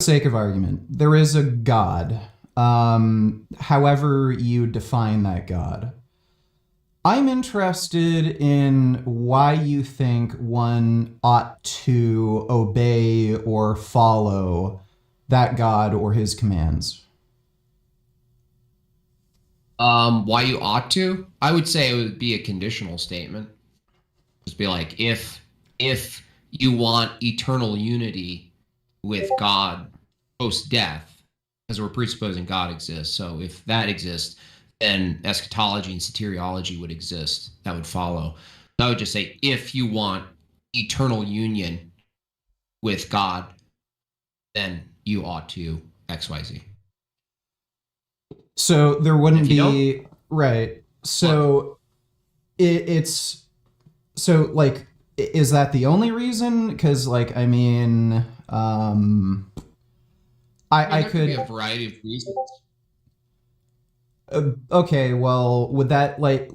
Sake of argument, there is a God. However you define that God. I'm interested in why you think one ought to obey or follow that God or his commands. Why you ought to? I would say it would be a conditional statement. Just be like, if you want eternal unity with God post death, because we're presupposing God exists. So if that exists, then eschatology and soteriology would exist. That would follow. So I would just say, if you want eternal union with God, then you ought to XYZ. So there And wouldn't if you don't, be, right. look, So it's so like is that the only reason? Because like I mean, I mean, I there could be a could variety of reasons. okay. Well, would that like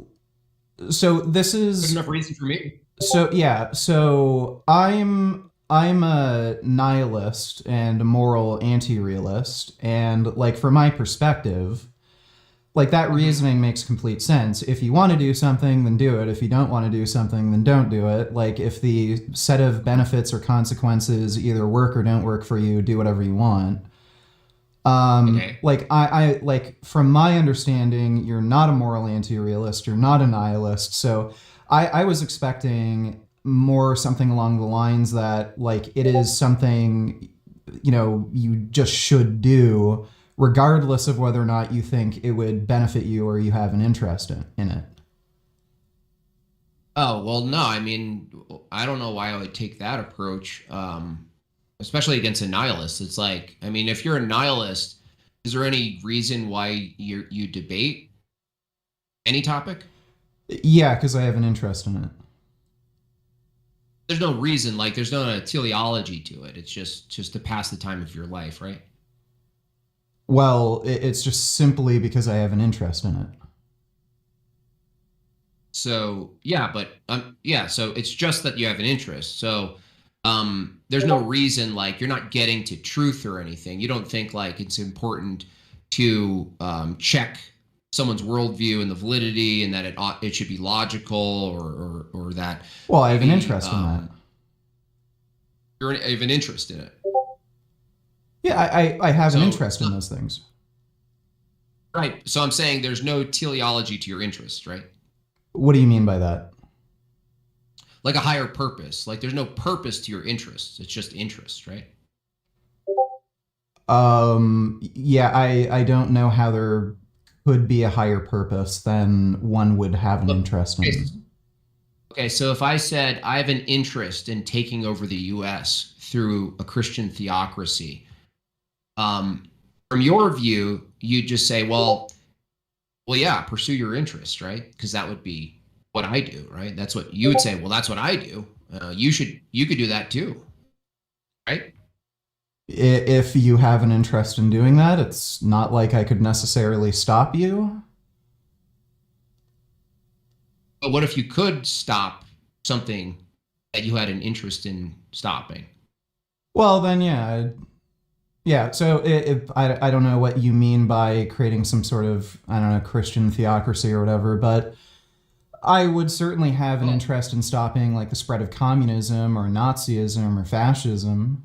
so this There's is enough reason for me. so yeah. So I'm a nihilist and a moral anti-realist, and like from my perspective, like that Hmm. reasoning makes complete sense. If you want to do something, then do it. If you don't want to do something, then don't do it. Like if the set of benefits or consequences either work or don't work for you, do whatever you want. Okay. Like I like from my understanding, you're not a moral anti-realist, you're not a nihilist. So I was expecting more something along the lines that like it is something you just should do regardless of whether or not you think it would benefit you or you have an interest in it. Oh, well, no, I mean, I don't know why I would take that approach, especially against a nihilist. It's like, I mean, if you're a nihilist, is there any reason why you debate any topic? Yeah, because I have an interest in it. There's no reason, like, there's no teleology to it. It's just to pass the time of your life, right? Well, it's just simply because I have an interest in it. So yeah, but yeah, so it's just that you have an interest. So there's no reason like you're not getting to truth or anything. You don't think like it's important to check someone's worldview and the validity and that it should be logical or that Well, I have an maybe interest in that. you have an interest in it. Yeah, I have an So interest in those things. right. So I'm saying there's no teleology to your interest, right? What do you mean by that? Like a higher purpose. Like there's no purpose to your interests. It's just interest, right? Yeah, I don't know how there could be a higher purpose than one would have an Look, interest okay, in. okay, so if I said I have an interest in taking over the US through a Christian theocracy, from your view, you just say, well, yeah, pursue your interest, right? Because that would be what I do, right? That's what you would say. Well, that's what I do. You could do that too, right? If you have an interest in doing that, it's not like I could necessarily stop you. But what if you could stop something that you had an interest in stopping? Well, then yeah, yeah. So I don't know what you mean by creating some sort of I don't know Christian theocracy or whatever, but I would certainly have an Well, interest in stopping like the spread of communism or Nazism or fascism.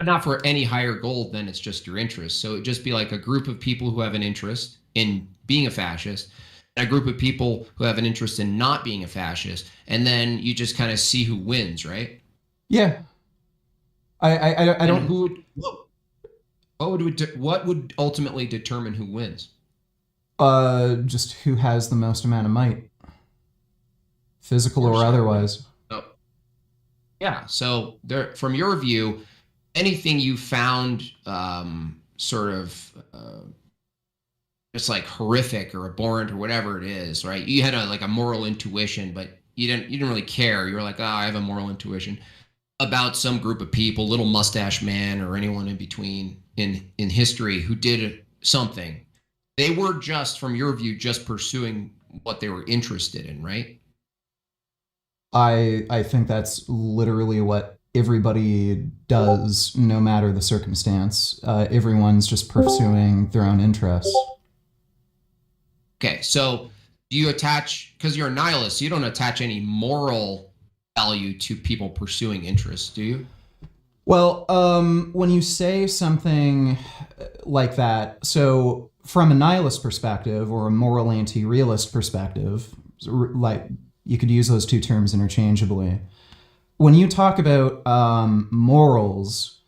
not for any higher goal than it's just your interest. So it'd just be like a group of people who have an interest in being a fascist, and a group of people who have an interest in not being a fascist, and then you just kind of see who wins, right? Yeah, I And don't who would what would ultimately determine who wins? just who has the most amount of might, Of physical or course, yeah, right. otherwise. So yeah, so there, from your view, anything you found sort of just like horrific or abhorrent or whatever it is, right? You had a like a moral intuition, but you didn't really care. You were like, oh, I have a moral intuition about some group of people, little mustache man or anyone in between in history who did something. They were just, from your view, just pursuing what they were interested in, right? I think that's literally what everybody does no matter the circumstance. Everyone's just pursuing their own interests. Okay, so do you attach, because you're a nihilist, you don't attach any moral value to people pursuing interests, do you? Well, when you say something like that, so from a nihilist perspective or a moral anti-realist perspective, like you could use those two terms interchangeably. When you talk about morals,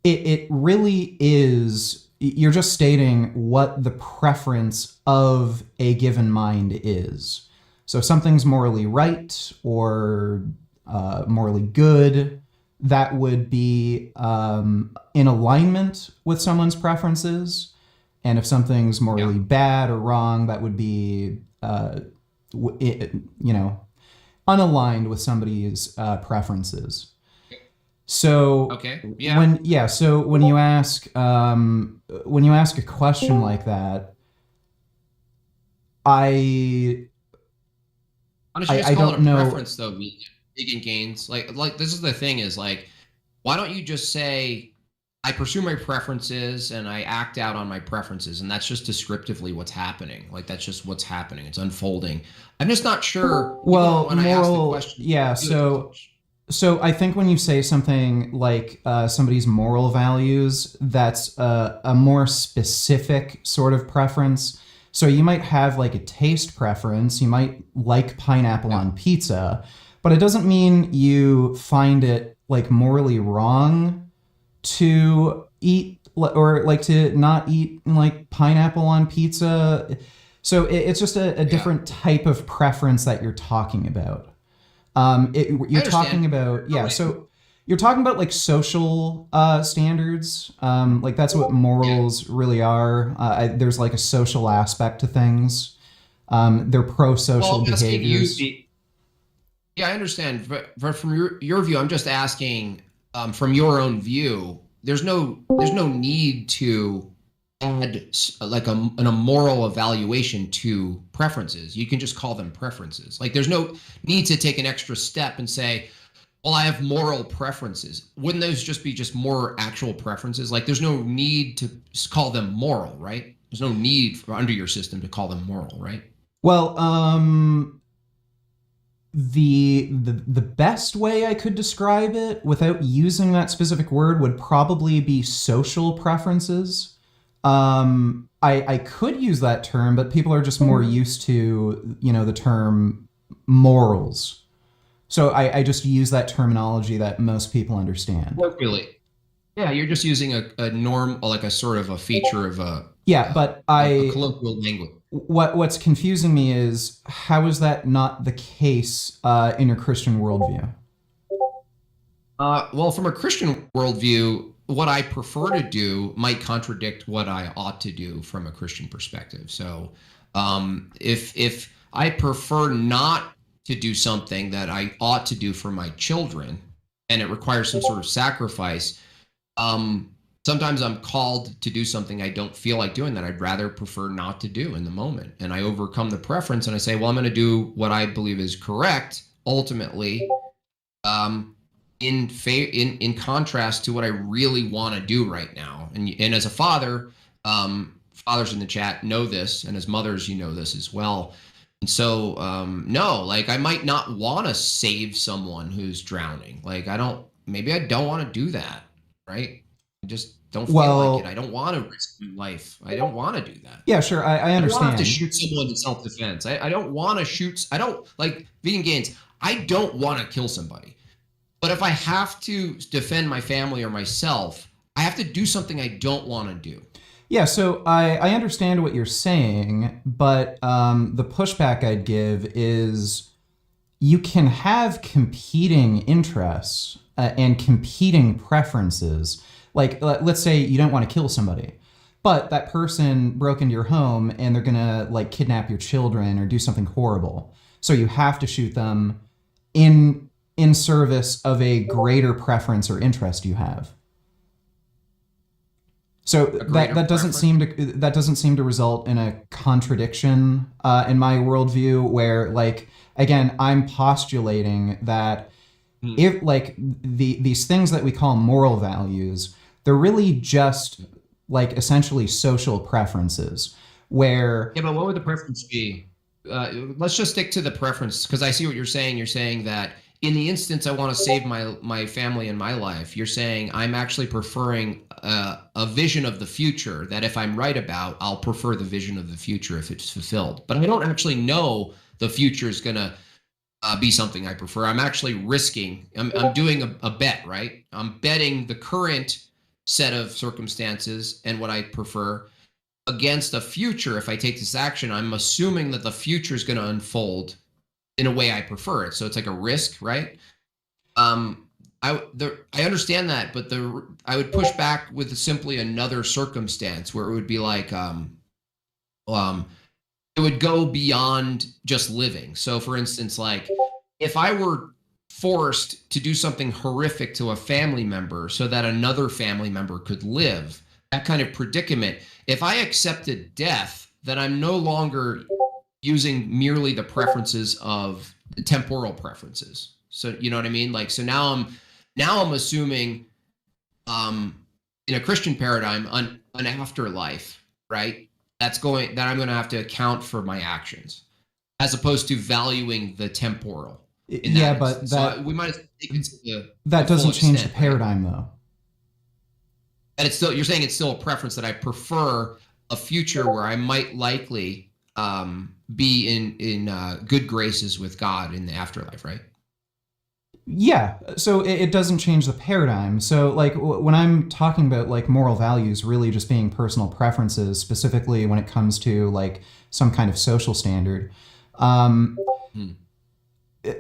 it really is, you're just stating what the preference of a given mind is. So if something's morally right or morally good, that would be in alignment with someone's preferences. And if something's morally bad or wrong, that would be, unaligned with somebody's preferences. So so when you ask a question like that, I don't know. Preference though, vegan gains. Like this is the thing is like, why don't you just say, I pursue my preferences and I act out on my preferences, and that's just descriptively what's happening. Like that's just what's happening. It's unfolding. I'm just not sure. Well, when I ask the question, so I think when you say something like somebody's moral values, that's a more specific sort of preference. So you might have like a taste preference. You might like pineapple on pizza, but it doesn't mean you find it like morally wrong to eat or like to not eat like pineapple on pizza. So it's just a different type of preference that you're talking about. You're talking about, so you're talking about like social standards. Like that's what morals really are. There's like a social aspect to things. They're pro-social behaviors. I understand. But from your view, I'm just asking, from your own view, there's no need to add like a moral evaluation to preferences. You can just call them preferences. Like there's no need to take an extra step and say, well, I have moral preferences. Wouldn't those just be more actual preferences? Like there's no need to call them moral, right? There's no need under your system to call them moral, right? Well, the best way I could describe it without using that specific word would probably be social preferences. I could use that term, but people are just more used to, the term morals. So I just use that terminology that most people understand. Really? Yeah, you're just using a norm, like a sort of a feature of a colloquial language. What's confusing me is how is that not the case in your Christian worldview? Well, from a Christian worldview, what I prefer to do might contradict what I ought to do from a Christian perspective. So if I prefer not to do something that I ought to do for my children, and it requires some sort of sacrifice, sometimes I'm called to do something I don't feel like doing that I'd rather prefer not to do in the moment. And I overcome the preference and I say, well, I'm going to do what I believe is correct, ultimately, in contrast to what I really want to do right now. And as a father, fathers in the chat know this, and as mothers, you know this as well. And so, no, like I might not want to save someone who's drowning. Like maybe I don't want to do that, right? I just don't feel like it. I don't want to risk my life. I don't want to do that. Yeah, sure. I understand. I don't have to shoot someone in self-defense. I don't want to shoot. I don't like vegan gains. I don't want to kill somebody. But if I have to defend my family or myself, I have to do something I don't want to do. Yeah, so I understand what you're saying, but the pushback I'd give is you can have competing interests and competing preferences. Like, let's say you don't want to kill somebody, but that person broke into your home and they're gonna like kidnap your children or do something horrible. So you have to shoot them in service of a greater preference or interest you have. So that doesn't seem to result in a contradiction in my worldview, where, like, again, I'm postulating that Hmm. if like these things that we call moral values, they're really just like essentially social preferences where Yeah, but what would the preference be? Let's just stick to the preference because I see what you're saying. You're saying that in the instance I want to save my family and my life, you're saying I'm actually preferring a vision of the future that if I'm right about, I'll prefer the vision of the future if it's fulfilled. But I don't actually know the future is going to be something I prefer. I'm actually risking, I'm doing a bet, right? I'm betting the current set of circumstances and what I prefer against a future. If I take this action, I'm assuming that the future is going to unfold in a way I prefer it. So it's like a risk, right? I understand that, but I would push back with simply another circumstance where it would be like um, it would go beyond just living. So, for instance, like if I were forced to do something horrific to a family member so that another family member could live, that kind of predicament, if I accepted death, then I'm no longer using merely the preferences of the temporal preferences. So, you know what I mean? Like, so now I'm assuming in a Christian paradigm an afterlife, right? That I'm going to have to account for my actions, as opposed to valuing the temporal in yeah, that but instance. So we might take it to that the full doesn't change the extent, right? paradigm though. And it's still, you're saying it's still a preference that I prefer a future where I might likely be in good graces with God in the afterlife, right? Yeah, so it doesn't change the paradigm. So like when I'm talking about like moral values really just being personal preferences, specifically when it comes to like some kind of social standard, um, Hmm.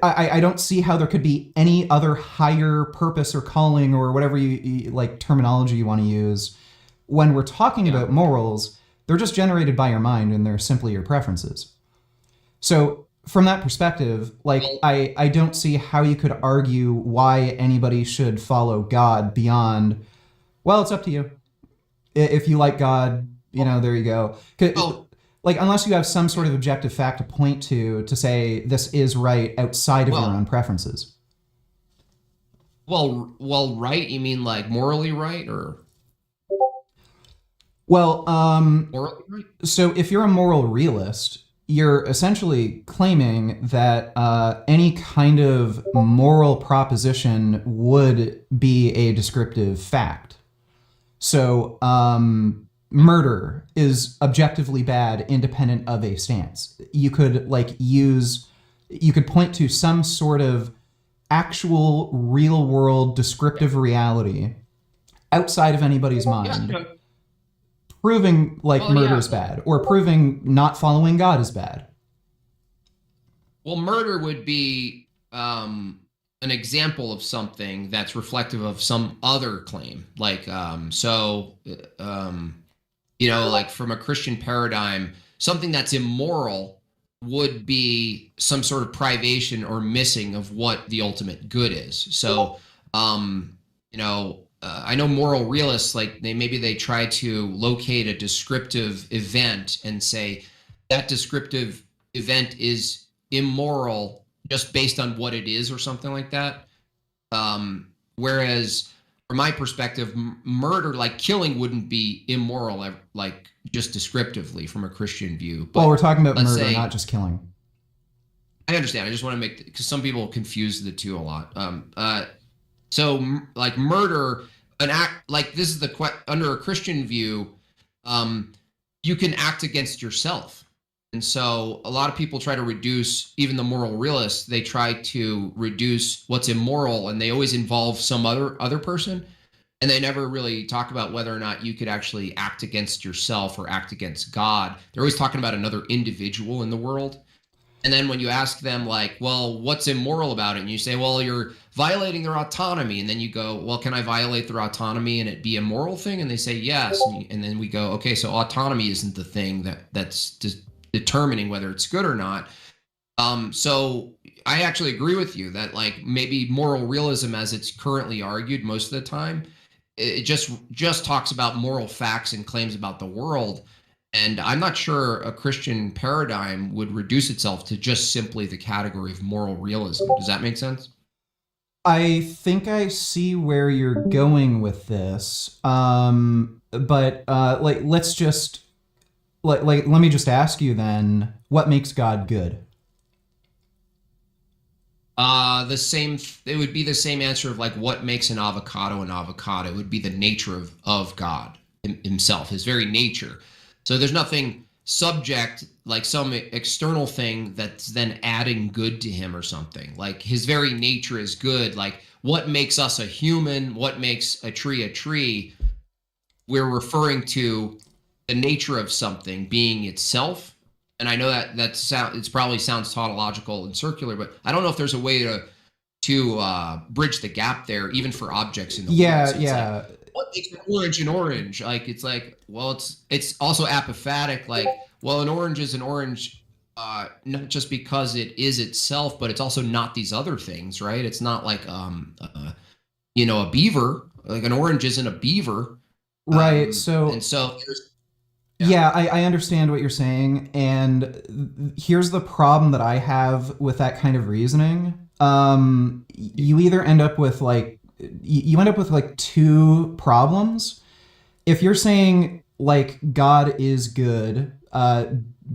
I don't see how there could be any other higher purpose or calling or whatever you like terminology you want to use when we're talking Yeah. about morals. They're just generated by your mind and they're simply your preferences. So from that perspective, like Well, I don't see how you could argue why anybody should follow God beyond, well, it's up to you. If you like God, you know, there you go. well, Like unless you have some yeah. sort of objective fact to point to say this is right outside of your own Well, preferences. right. You mean like morally right or Well, morally right? so if you're a moral realist, you're essentially claiming that any kind of moral proposition would be a descriptive fact. So, murder is objectively bad, independent of a stance. You could point to some sort of actual real world descriptive reality outside of anybody's Yeah. mind Yeah. proving like Well, murder yeah. is bad or proving not following God is bad. Well, murder would be an example of something that's reflective of some other claim. Like, like from a Christian paradigm, something that's immoral would be some sort of privation or missing of what the ultimate good is. So, I know moral realists, like they try to locate a descriptive event and say that descriptive event is immoral just based on what it is or something like that. Whereas from my perspective, murder, like killing, wouldn't be immoral, like just descriptively from a Christian view. Well, we're But talking about let's murder, not say, just killing. I understand. I just want to make, because some people confuse the two a lot. Like murder, an act like this is under a Christian view, um, you can act against yourself. And so a lot of people try to reduce, even the moral realists, they try to reduce what's immoral and they always involve some other person. And they never really talk about whether or not you could actually act against yourself or act against God. They're always talking about another individual in the world. And then when you ask them, like, well, what's immoral about it? And you say, well, you're violating their autonomy. And then you go, well, can I violate their autonomy and it be a moral thing? And they say, yes. And then we go, okay, so autonomy isn't the thing that's determining whether it's good or not. So I actually agree with you that like maybe moral realism as it's currently argued most of the time, it just talks about moral facts and claims about the world. And I'm not sure a Christian paradigm would reduce itself to just simply the category of moral realism. Does that make sense? I think I see where you're going with this. But like, let's just let me just ask you then, what makes God good? The same. It would be the same answer of like what makes an avocado an avocado. It would be the nature of God himself, his very nature. So there's nothing subject like some external thing that's then adding good to him or something. Like his very nature is good. Like what makes us a human? What makes a tree a tree? We're referring to the nature of something being itself. And I know it's probably sounds tautological and circular, but I don't know if there's a way to bridge the gap there, even for objects in the world. Yeah, So it's like, yeah. what makes an orange an orange? Like it's like, well, it's also apophatic. Like, well, an orange is an orange, not just because it is itself, but it's also not these other things, right? It's not like a beaver. Like an orange isn't a beaver. Right. And So so yeah. yeah, I understand what you're saying, and here's the problem that I have with that kind of reasoning. You either end up with like you end up with like two problems. If you're saying like God is good,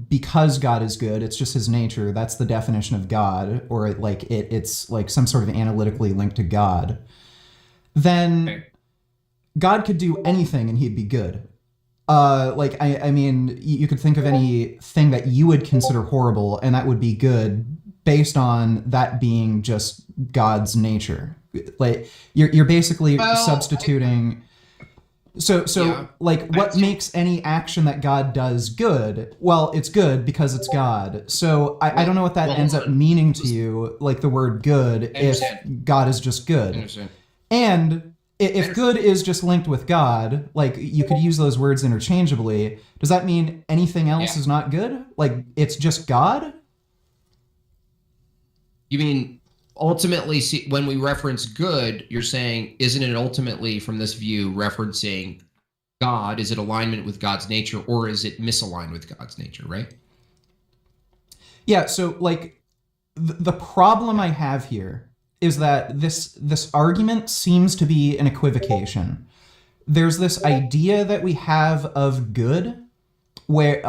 because God is good, it's just his nature. That's the definition of God, or it's like some sort of analytically linked to God. Then Okay. God could do anything and he'd be good. Like I mean, you could think of anything that you would consider horrible, and that would be good based on that being just God's nature. Like you're basically Well, substituting. So yeah. like, what makes any action that God does good? Well, it's good because it's God. So I don't know what that Well, ends hold up on. meaning to you, like the word good, I if understand. God is just I good. understand. And if good is just linked with God, like you could use those words interchangeably, does that mean anything else Yeah. is not good? Like it's just God? You mean ultimately, see, when we reference good, you're saying, isn't it ultimately from this view referencing God? Is it alignment with God's nature, or is it misaligned with God's nature, right? Yeah, so like the problem I have here is that this argument seems to be an equivocation. There's this idea that we have of good where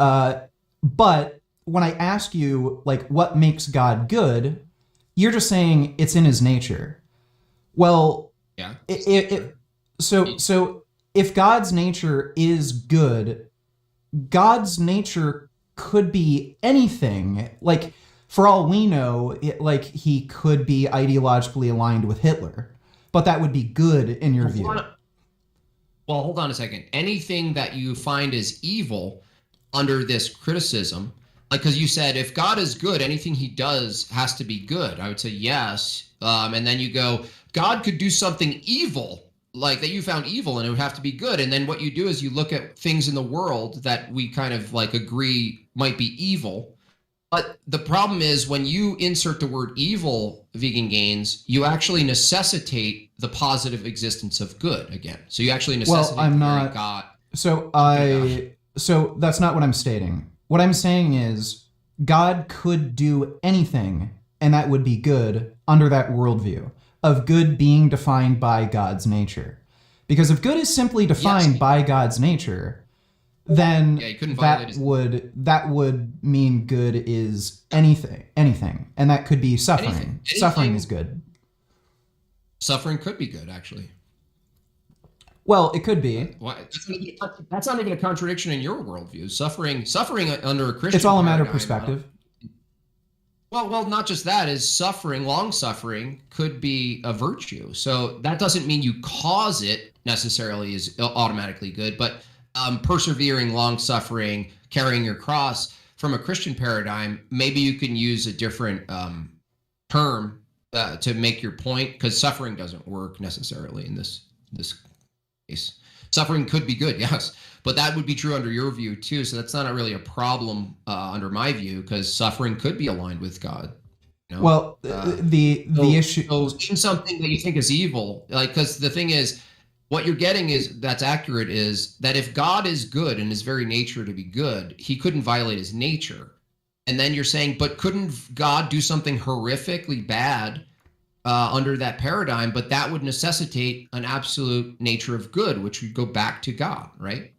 but when I ask you like what makes God good, you're just saying it's in his nature. Well, Yeah. so if God's nature is good, God's nature could be anything. Like for all we know, like he could be ideologically aligned with Hitler, but that would be good in your view. Well, hold on a second. Anything that you find is evil under this criticism, like because you said if God is good, anything he does has to be good. I would say yes. And then you go, God could do something evil, like that you found evil, and it would have to be good. And then what you do is you look at things in the world that we kind of like agree might be evil. But the problem is when you insert the word evil, vegan gains, you actually necessitate the positive existence of good again. So you actually necessitate Well, I'm the very not. God. So Okay, so that's not what I'm stating. What I'm saying is God could do anything, and that would be good under that worldview of good being defined by God's nature. Because if good is simply defined yes. by God's nature, then Yeah, you couldn't violate that would mean good is anything, and that could be suffering. anything. Suffering is good. Suffering could be good, actually. Well, it could be. Why? That's not even a contradiction in your worldview. Suffering under a Christian It's all a matter of paradigm, perspective. well, not just that is suffering. Long suffering could be a virtue. So that doesn't mean you cause it necessarily is automatically good, but persevering, long suffering, carrying your cross from a Christian paradigm, maybe you can use a different term to make your point, because suffering doesn't work necessarily in this case. Suffering could be good, yes, but that would be true under your view too. So that's not really a problem under my view, because suffering could be aligned with God. You know, Well, the issue. so in something that you think is evil, like because the thing is, what you're getting is that's accurate is that if God is good and his very nature to be good, he couldn't violate his nature. And then you're saying, but couldn't God do something horrifically bad under that paradigm, but that would necessitate an absolute nature of good, which would go back to God, right?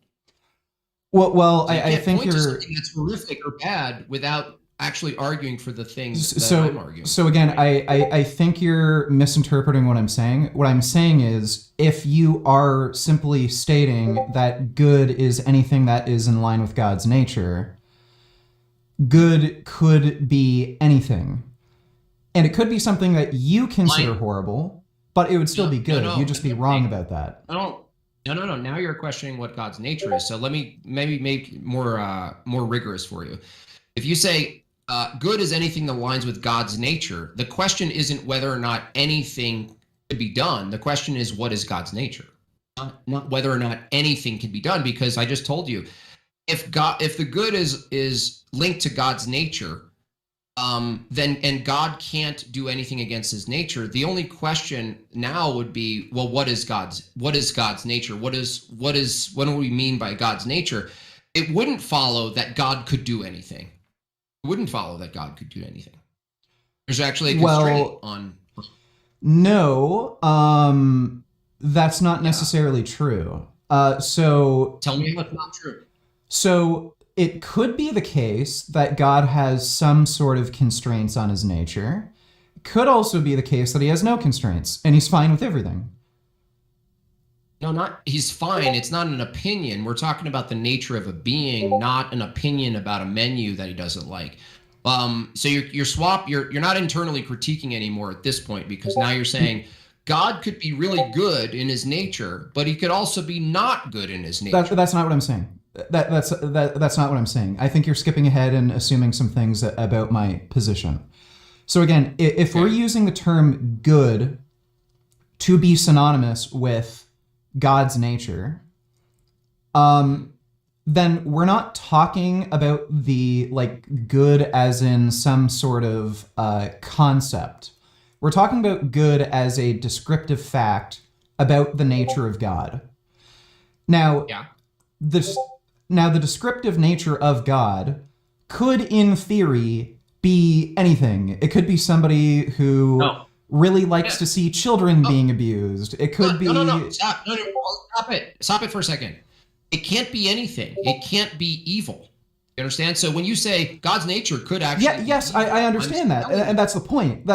Well, So you I can't think point to you're. something that's horrific or bad without actually arguing for the things that So, I'm arguing. so again, I think you're misinterpreting what I'm saying. What I'm saying is, if you are simply stating that good is anything that is in line with God's nature, good could be anything. And it could be something that you consider horrible, but it would still be good. You'd just be wrong about that. No. Now you're questioning what God's nature is. So let me maybe make more rigorous for you. If you say good is anything that aligns with God's nature, the question isn't whether or not anything could be done. The question is, what is God's nature? Not whether or not anything can be done, because I just told you, if the good is linked to God's nature, then God can't do anything against his nature. The only question now would be, well, what is God's nature? What do we mean by God's nature? It wouldn't follow that God could do anything. It wouldn't follow that God could do anything. There's actually a constraint on. No, that's not necessarily true. So tell me what's not true. So it could be the case that God has some sort of constraints on his nature. Could also be the case that he has no constraints and he's fine with everything. No, he's fine. It's not an opinion. We're talking about the nature of a being, not an opinion about a menu that he doesn't like. So you're not internally critiquing anymore at this point, because now you're saying God could be really good in his nature, but he could also be not good in his nature. That's not what I'm saying. That's not what I'm saying. I think you're skipping ahead and assuming some things about my position. So again, if we're using the term good to be synonymous with God's nature, then we're not talking about the good as in some sort of concept. We're talking about good as a descriptive fact about the nature of God. Now, the descriptive nature of God could, in theory, be anything. It could be somebody who really likes to see children being abused. It could be... No. Stop it. Stop it for a second. It can't be anything. It can't be evil. You understand? So when you say God's nature could actually... Yes, I understand that. And that's the point.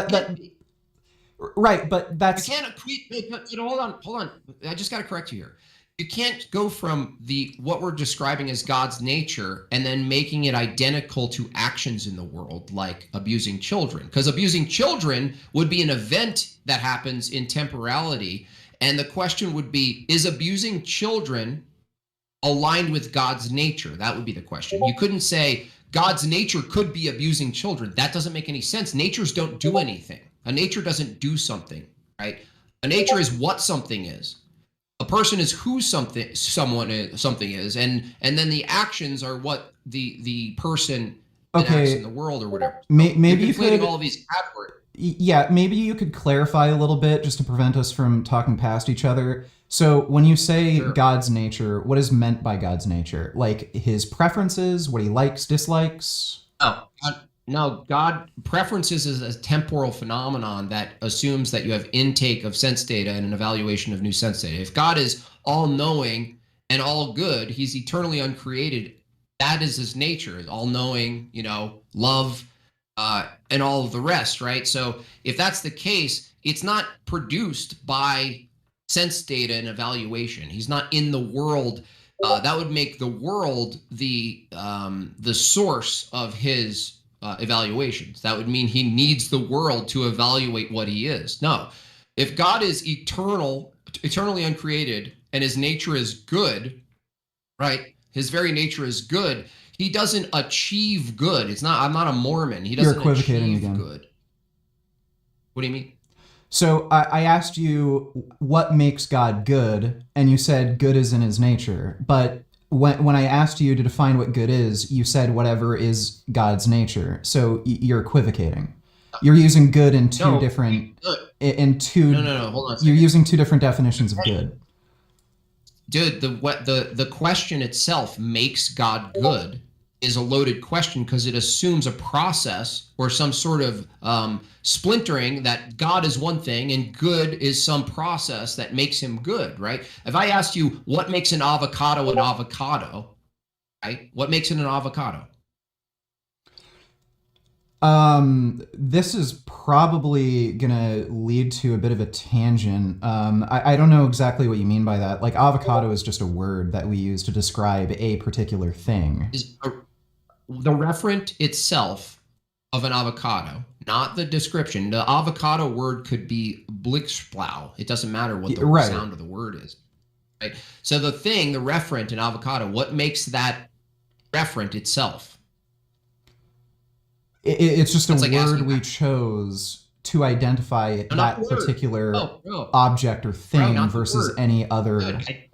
Right, but that's... You can't equate... Hold on. I just got to correct you here. You can't go from what we're describing as God's nature and then making it identical to actions in the world, like abusing children. Because abusing children would be an event that happens in temporality. And the question would be, is abusing children aligned with God's nature? That would be the question. You couldn't say God's nature could be abusing children. That doesn't make any sense. Natures don't do anything. A nature doesn't do something, right? A nature is what something is. A person is who something is, and then the actions are what the person acts in the world or whatever. Maybe you could all of these categories. Yeah, maybe you could clarify a little bit just to prevent us from talking past each other. So when you say God's nature, what is meant by God's nature? Like his preferences, what he likes, dislikes? No, God preferences is a temporal phenomenon that assumes that you have intake of sense data and an evaluation of new sense data. If God is all-knowing and all good, he's eternally uncreated. That is his nature, is all-knowing, love, and all of the rest, right? So if that's the case, it's not produced by sense data and evaluation. He's not in the world. That would make the world the source of his evaluations. That would mean he needs the world to evaluate what he is. No, if God is eternally uncreated, and his nature is good, right? His very nature is good. He doesn't achieve good. I'm not a Mormon. He doesn't achieve good. What do you mean? So I asked you what makes God good, and you said good is in his nature. But when I asked you to define what good is, you said whatever is God's nature. So you're equivocating. You're using good in two different... No, hold on. You're using two different definitions of good. Dude, the question itself makes God good. is a loaded question because it assumes a process or some sort of splintering that God is one thing and good is some process that makes him good, right? If I asked you what makes an avocado, right? What makes it an avocado? This is probably gonna lead to a bit of a tangent. I don't know exactly what you mean by that. Like avocado is just a word that we use to describe a particular thing. The referent itself of an avocado, not the description. The avocado word could be Blitzblau. It doesn't matter what the Right. sound of the word is. Right? So the referent in avocado, what makes that referent itself? It's just That's a like word asking, we chose to identify no, not the that word. particular No, object or bro, thing not the versus word. any other. Good.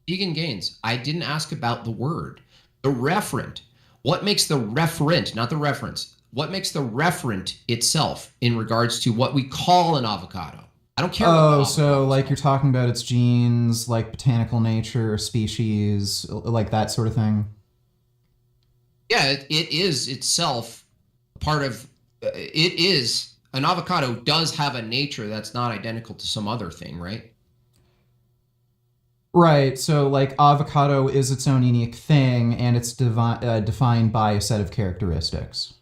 Vegan gains. I didn't ask about the word. The referent. What makes the referent, not the reference, what makes the referent itself in regards to what we call an avocado? I don't care what the Oh, avocado so is like called. you're talking about its genes, like botanical nature, species, like that sort of thing. Yeah, it is itself part of it is an avocado does have a nature that's not identical to some other thing, right? Right. So like avocado is its own unique thing, and it's defined by a set of characteristics.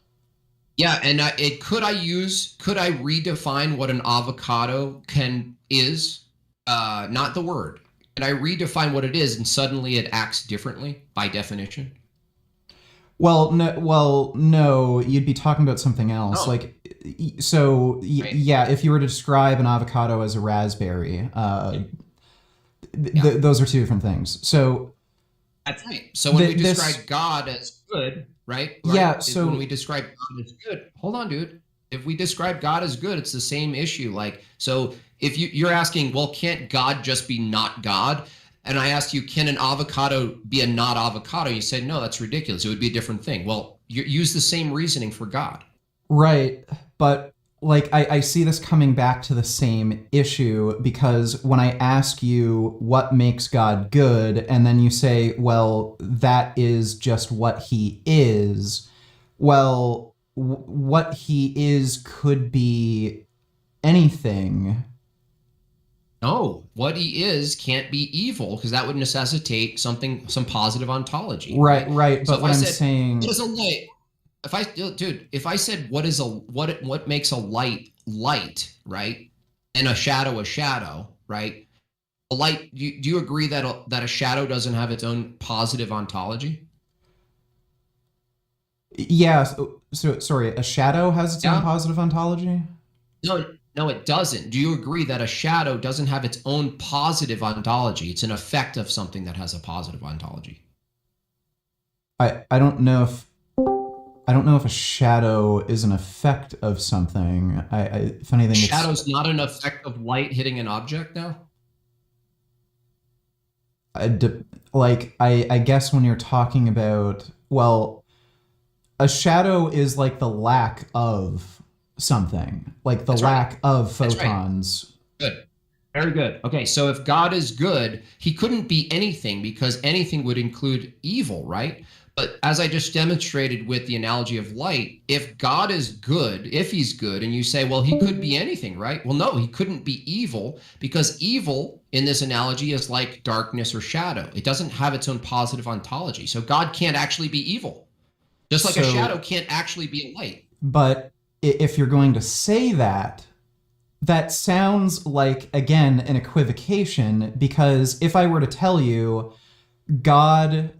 Yeah, and could I redefine what an avocado can is? Not the word. Can I redefine what it is and suddenly it acts differently by definition? No, you'd be talking about something else. No, Like, so right? yeah, if you were to describe an avocado as a raspberry, Yeah, those are two different things. So that's right. So when we this, describe God as good, right? yeah. When we So describe God as good, hold on, dude. If we describe God as good, it's the same issue. Like, so if you're asking, well, can't God just be not God? And I ask you, can an avocado be a not avocado? You say, no, that's ridiculous. It would be a different thing. Well, you use the same reasoning for God. right, but like I see this coming back to the same issue because when I ask you what makes God good, and then you say, well, that is just what he is. Well, what he is could be anything. No, what he is can't be evil because that would necessitate some positive ontology, Right, right? right. So But if what I I'm said, what saying, is a light? If I said what makes a light, right? And a shadow, right? A light, do you agree that that a shadow doesn't have its own positive ontology? yeah. So sorry, a shadow has its own Yeah? positive ontology. No, it doesn't. Do you agree that a shadow doesn't have its own positive ontology? It's an effect of something that has a positive ontology. I don't know if I don't know if a shadow is an effect of something. If anything, it's Shadow's not an effect of light hitting an object now? a like I guess when you're talking about, well, a shadow is like the lack of something, like the That's right. lack of That's right. photons. Good. Very good. Okay, so if God is good, he couldn't be anything because anything would include evil, right? But as I just demonstrated with the analogy of light, if God is good, if he's good, and you say, well, he could be anything, right? Well, no, he couldn't be evil because evil in this analogy is like darkness or shadow. It doesn't have its own positive ontology. So God can't actually be evil, just like a shadow So, can't actually be a light. but if you're going to say that, that sounds like again an equivocation because if I were to tell you God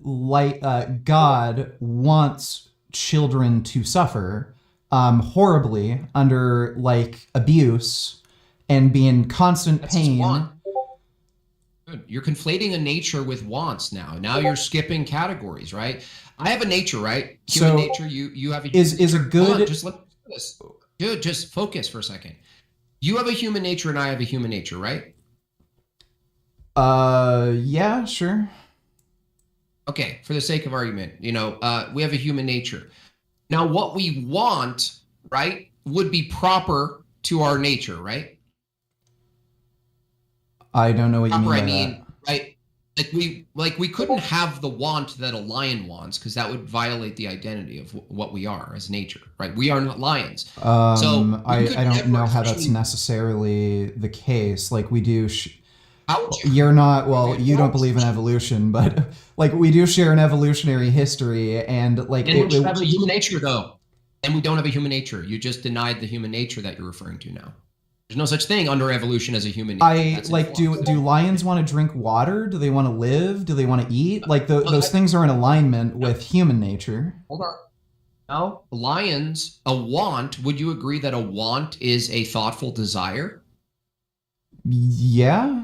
wants children to suffer horribly under like abuse and be in constant That's his pain. want. Good. You're conflating a nature with wants now. Now you're skipping categories, right? I have a nature, right? Human So nature. You have a human is a nature. Hold on, good just let me do this. Dude, just focus for a second. You have a human nature and I have a human nature, right? yeah, sure. Okay, for the sake of argument, we have a human nature. Now, what we want, right, would be proper to our nature, right? I don't know what you Proper, mean I by that. mean, right? we couldn't have the want that a lion wants, because that would violate the identity of what we are as nature, right? We are not lions. So we I could don't never know how that's officially. necessarily the case. Like we do. How would you? You're not, I well, mean, you don't believe in evolution, but like we do share an evolutionary history, and like and we have a human nature, though. And we don't have a human nature. You just denied the human nature that you're referring to now. There's no such thing under evolution as a human nature. I That's in like, flux. do lions want to drink water? Do they want to live? Do they want to eat? Like No, those things are in alignment with human nature. hold on. No, lions, a want. Would you agree that a want is a thoughtful desire? Yeah.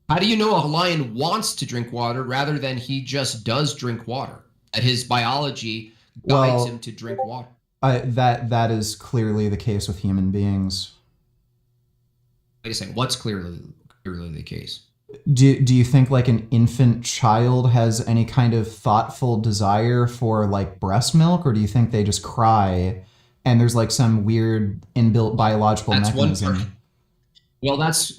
How do you know a lion wants to drink water rather than he just does drink water? That his biology guides him Well, to drink water. that is clearly the case with human beings. Wait a second. What's clearly the case? Do you think like an infant child has any kind of thoughtful desire for like breast milk, or do you think they just cry and there's like some weird inbuilt biological That's one mechanism? part.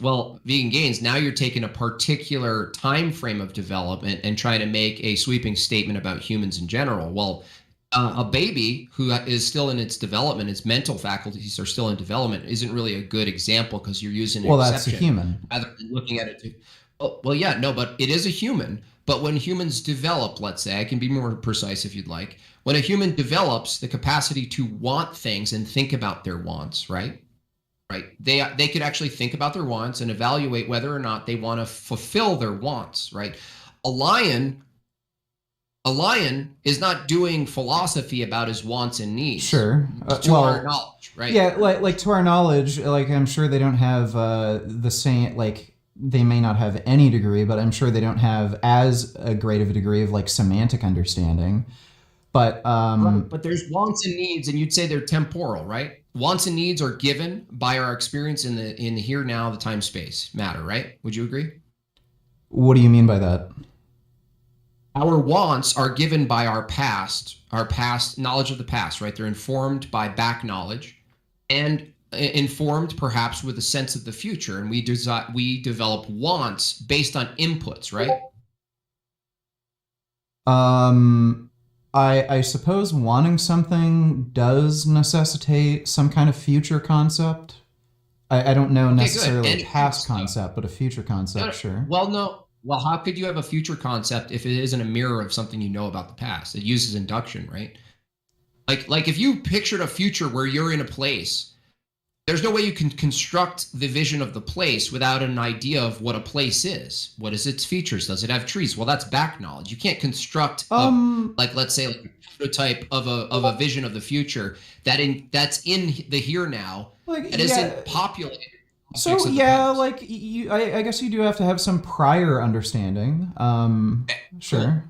Well, vegan gains. Now you're taking a particular time frame of development and trying to make a sweeping statement about humans in general. Well, a baby who is still in its development, its mental faculties are still in development, isn't really a good example, because you're using an Well, that's a exception human. rather than looking at it. Well, yeah, no, but it is a human. But when humans develop, let's say, I can be more precise if you'd like. When a human develops the capacity to want things and think about their wants, right? Right. They could actually think about their wants and evaluate whether or not they want to fulfill their wants, right? A lion a lion is not doing philosophy about his wants and needs. Sure. To our knowledge, right? Yeah, like to our knowledge, like I'm sure they don't have the same, like they may not have any degree, but I'm sure they don't have as a great of a degree of like semantic understanding. But Right. But there's wants and needs, and you'd say they're temporal, right? Wants and needs are given by our experience in the here now, the time space matter, right? Would you agree? what do you mean by that? Our wants are given by our past knowledge of the past, right? They're informed by back knowledge, and informed perhaps with a sense of the future. And we develop wants based on inputs, right? I suppose wanting something does necessitate some kind of future concept. I don't know necessarily a past concept, but a future concept, sure. Well, no. Well, how could you have a future concept if it isn't a mirror of something you know about the past? It uses induction, right? Like if you pictured a future where you're in a place, there's no way you can construct the vision of the place without an idea of what a place is. What is its features? Does it have trees? Well, that's back knowledge. You can't construct let's say like a prototype of a vision of the future that's in the here now, like, that isn't populated. So yeah, like I guess you do have to have some prior understanding. Sure.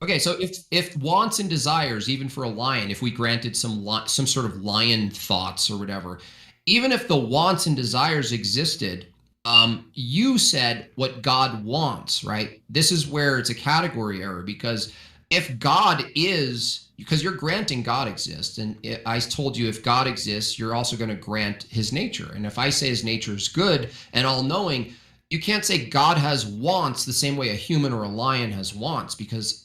Okay, so if wants and desires, even for a lion, if we granted some sort of lion thoughts or whatever, even if the wants and desires existed, you said what God wants, right? This is where it's a category error, because if God is, because you're granting God exists, and I told you if God exists, you're also going to grant his nature. And if I say his nature is good and all-knowing, you can't say God has wants the same way a human or a lion has wants, because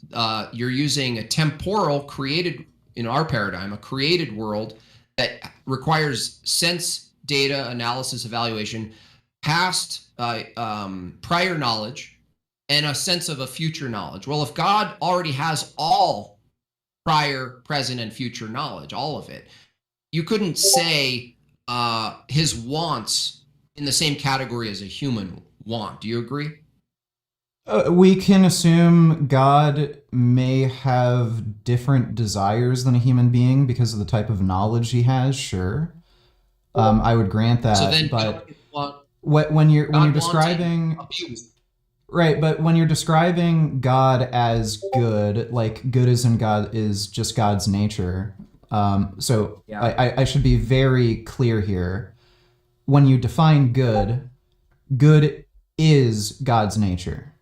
you're using a temporal created, in our paradigm, a created world that requires sense, data, analysis, evaluation, past, prior knowledge, and a sense of a future knowledge. Well, if God already has all prior, present, and future knowledge, all of it, you couldn't say his wants in the same category as a human want. Do you agree? We can assume God may have different desires than a human being because of the type of knowledge he has. Sure, I would grant that. So then, but when when you're describing right, but when you're describing God as good, like good is in God is just God's nature. So yeah. I should be very clear here. When you define good, good is God's nature.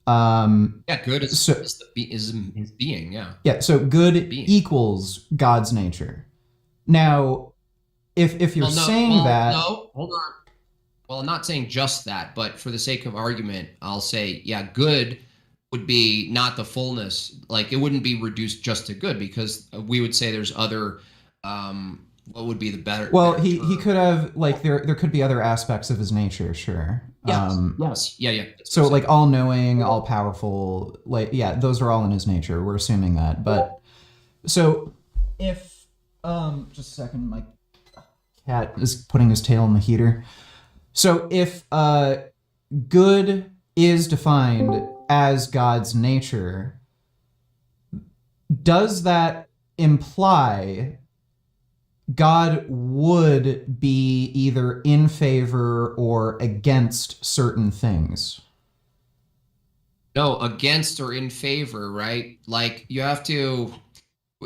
Good is, is being, yeah. Yeah, so good equals God's nature. Now, if you're saying that... No, hold on. Well, I'm not saying just that, but for the sake of argument, I'll say, yeah, good would be not the fullness. Like it wouldn't be reduced just to good, because we would say there's other, what would be the better? Well, better he term? could have, like, there could be other aspects of his nature, sure. Yes. Yes. Yeah. Yeah. That's what So I'm like saying. all knowing, all powerful, like, yeah, those are all in his nature. We're assuming that. But so if just a second, my cat is putting his tail in the heater. So if good is defined as God's nature, does that imply God would be either in favor or against certain things? No, against or in favor, right? Like you have to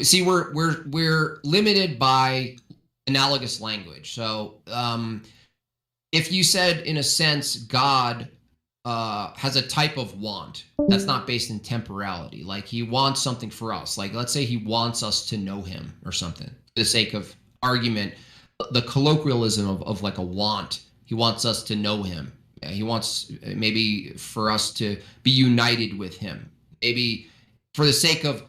see, we're limited by analogous language. So if you said, in a sense, God has a type of want that's not based in temporality, like he wants something for us. Like let's say he wants us to know him or something. For the sake of argument, the colloquialism of like a want, he wants us to know him. He wants maybe for us to be united with him. Maybe for the sake of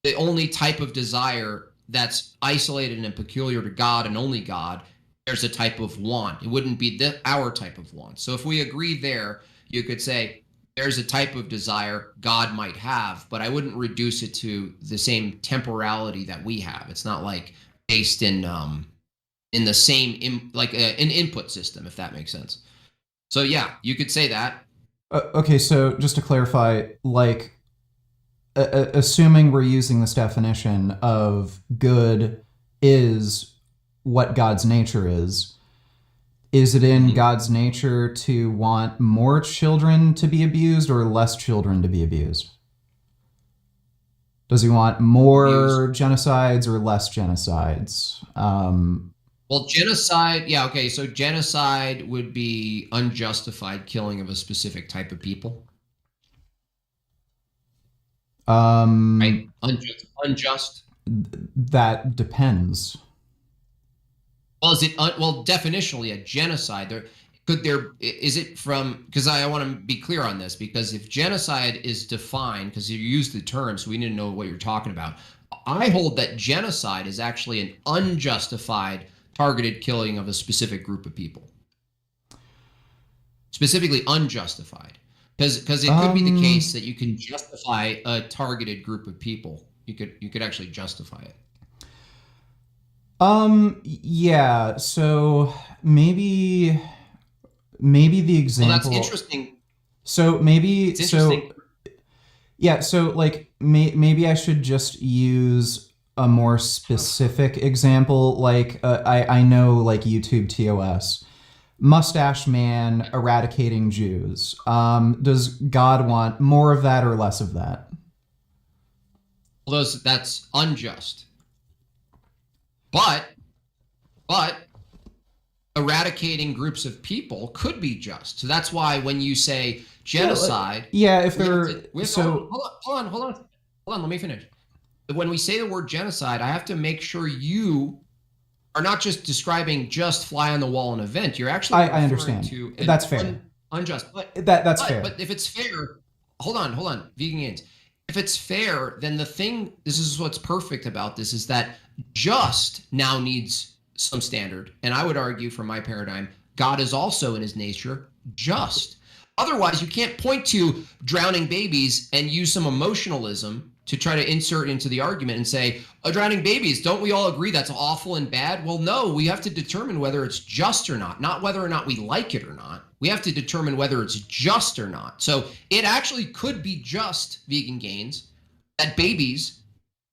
the only type of desire that's isolated and peculiar to God and only God, there's a type of want. It wouldn't be our type of want. So if we agree there, you could say there's a type of desire God might have, but I wouldn't reduce it to the same temporality that we have. It's not like based in the same an input system, if that makes sense. So yeah, you could say that. Okay, so just to clarify, like, assuming we're using this definition of good is what God's nature is it in God's nature to want more children to be abused or less children to be abused? Does he want more genocides or less genocides? Well, genocide, yeah, okay, so genocide would be unjustified killing of a specific type of people. Right? Unjust. That depends. Well, well, definitionally a genocide is it from, because I want to be clear on this, because if genocide is defined, because you use the term, so we need to know what you're talking about. I hold that genocide is actually an unjustified targeted killing of a specific group of people. Specifically unjustified. Because it could be the case that you can justify a targeted group of people. You could actually justify it. Yeah, so maybe the example. Well, that's interesting. So maybe it's interesting. Yeah, so like maybe I should just use a more specific example. Like I know, like, YouTube TOS, mustache man eradicating Jews. Does God want more of that or less of that? Well, that's unjust. But eradicating groups of people could be just. So that's why when you say genocide, if they're hold on, let me finish. When we say the word genocide, I have to make sure you are not just describing just fly on the wall an event. You're actually I understand. That's fair. Unjust. But that's fair. But if it's fair, hold on, vegan gains. If it's fair, then this is what's perfect about this, is that just now needs some standard. And I would argue, from my paradigm, God is also in his nature just. Otherwise, you can't point to drowning babies and use some emotionalism to try to insert into the argument and say, drowning babies, don't we all agree that's awful and bad? Well, no, we have to determine whether it's just or not whether or not we like it or not. We have to determine whether it's just or not. So it actually could be just, vegan gains, that babies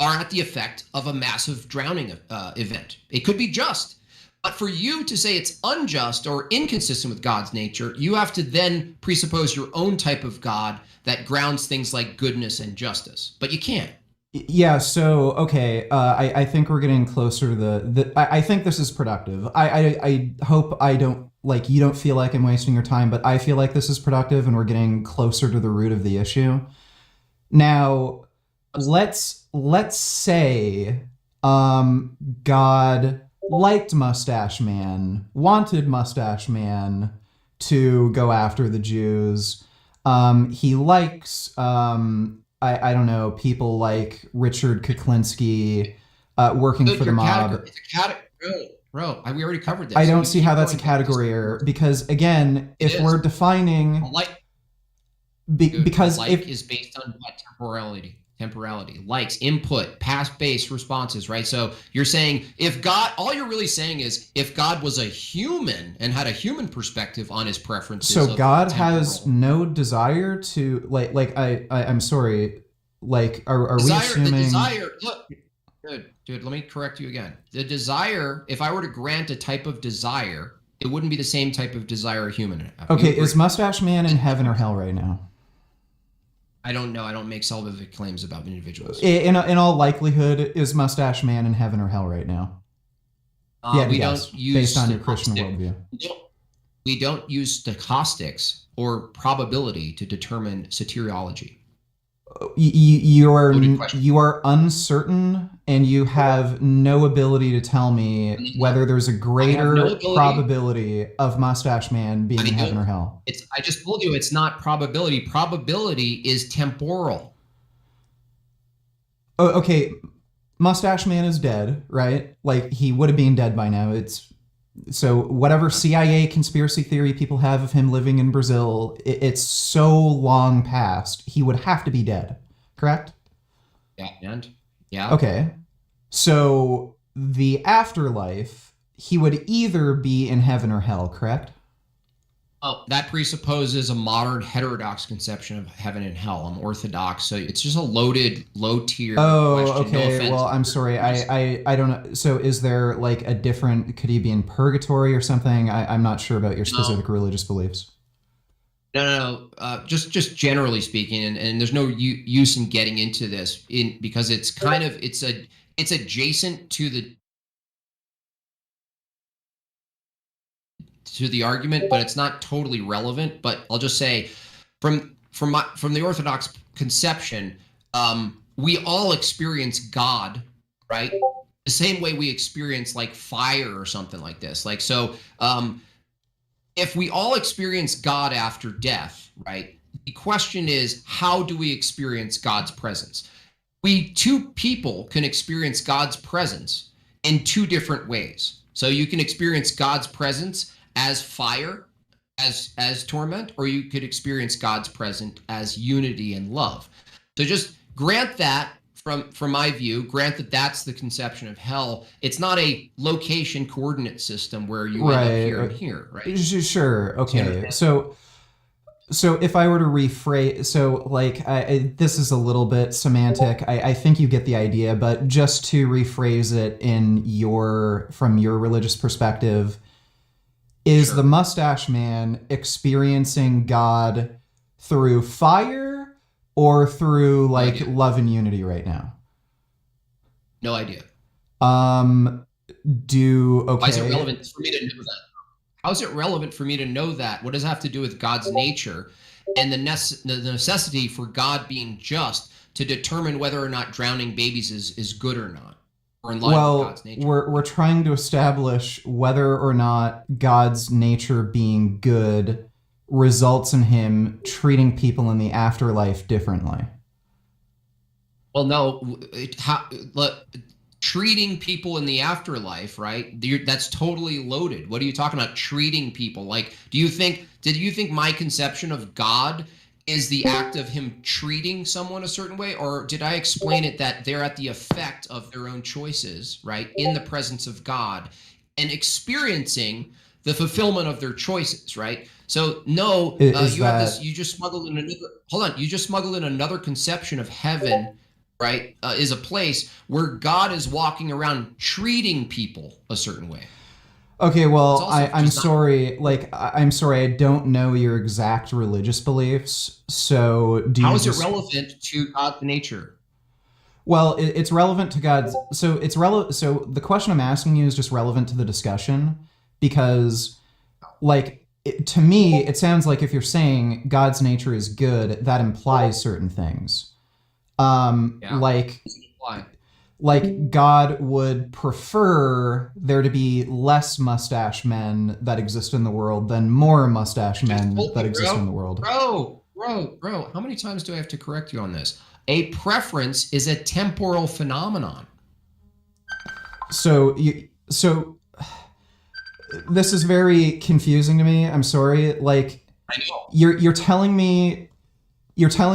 are at the effect of a massive drowning event. It could be just. But for you to say it's unjust or inconsistent with God's nature, you have to then presuppose your own type of God that grounds things like goodness and justice. But you can't. Yeah, so, okay, I think we're getting closer to I think this is productive. I hope I don't, like, you don't feel like I'm wasting your time, but I feel like this is productive and we're getting closer to the root of the issue. Now, let's say God liked Mustache Man, wanted Mustache Man to go after the Jews. He likes, I don't know, people like Richard Kuklinski working Good, for the mob. It's a category, bro. We already covered this. I don't see how that's a category error because, again, if we're defining because like is based on what? Temporality, likes, input, past-based responses, right? So you're saying if God, all you're really saying is if God was a human and had a human perspective on his preferences. So God has no desire to I'm sorry, like are we assuming the desire? Look, dude, let me correct you again. The desire, if I were to grant a type of desire, it wouldn't be the same type of desire a human. Okay, is Mustache Man in heaven or hell right now? I don't know. I don't make salvific claims about individuals. In all likelihood, is Mustache Man in heaven or hell right now? We don't use based on your Christian worldview. We don't use stochastics or probability to determine soteriology. You are uncertain, and you have no ability to tell me whether there's a greater probability of Mustache Man being in heaven or hell. I just told you it's not probability. Probability is temporal. Oh, okay, Mustache Man is dead, right? Like he would have been dead by now. So whatever CIA conspiracy theory people have of him living in Brazil, it's so long past, he would have to be dead, correct? Yeah. Okay. So the afterlife, he would either be in heaven or hell, correct? Oh, that presupposes a modern heterodox conception of heaven and hell. I'm orthodox, so it's just a loaded, low-tier question. Okay. Well, I'm sorry. I don't know. So is there like a different, could he be in purgatory or something? I'm not sure about your specific religious beliefs. No. Just generally speaking, and there's no use in getting into this because it's kind of, it's adjacent to the argument, but it's not totally relevant. But I'll just say, from the Orthodox conception, we all experience God, right? The same way we experience like fire or something like this. Like so, if we all experience God after death, right? The question is, how do we experience God's presence? Two people can experience God's presence in two different ways. So you can experience God's presence as fire, as torment, or you could experience God's presence as unity and love. So just grant that from my view, grant that that's the conception of hell. It's not a location coordinate system where you end up here and here, right? Sure. Okay. So if I were to rephrase, so like this is a little bit semantic. I think you get the idea, but just to rephrase it from your religious perspective, is the Mustache Man experiencing God through fire or through like love and unity right now? No idea. Okay. Why is it relevant for me to know that? How is it relevant for me to know that? What does it have to do with God's nature and the necessity for God being just to determine whether or not drowning babies is good or not? Or in line with God's nature? We're trying to establish whether or not God's nature being good results in him treating people in the afterlife differently. Well, no. Treating people in the afterlife, right? That's totally loaded. What are you talking about? Treating people? Like, did you think my conception of God is the act of him treating someone a certain way? Or did I explain it that they're at the effect of their own choices, right? In the presence of God and experiencing the fulfillment of their choices, right? So no, you just smuggled in another conception of heaven, right? Is a place where God is walking around treating people a certain way. Okay, well, I'm sorry. I'm sorry. I don't know your exact religious beliefs. So, how is it relevant to God's nature? Well, it's relevant to God's. So it's relevant. So the question I'm asking you is just relevant to the discussion because, to me, it sounds like if you're saying God's nature is good, that implies certain things. like God would prefer there to be less mustache men that exist in the world than more mustache men that exist in the world. Bro, how many times do I have to correct you on this? A preference is a temporal phenomenon. So this is very confusing to me. I'm sorry. Like, I know. You're telling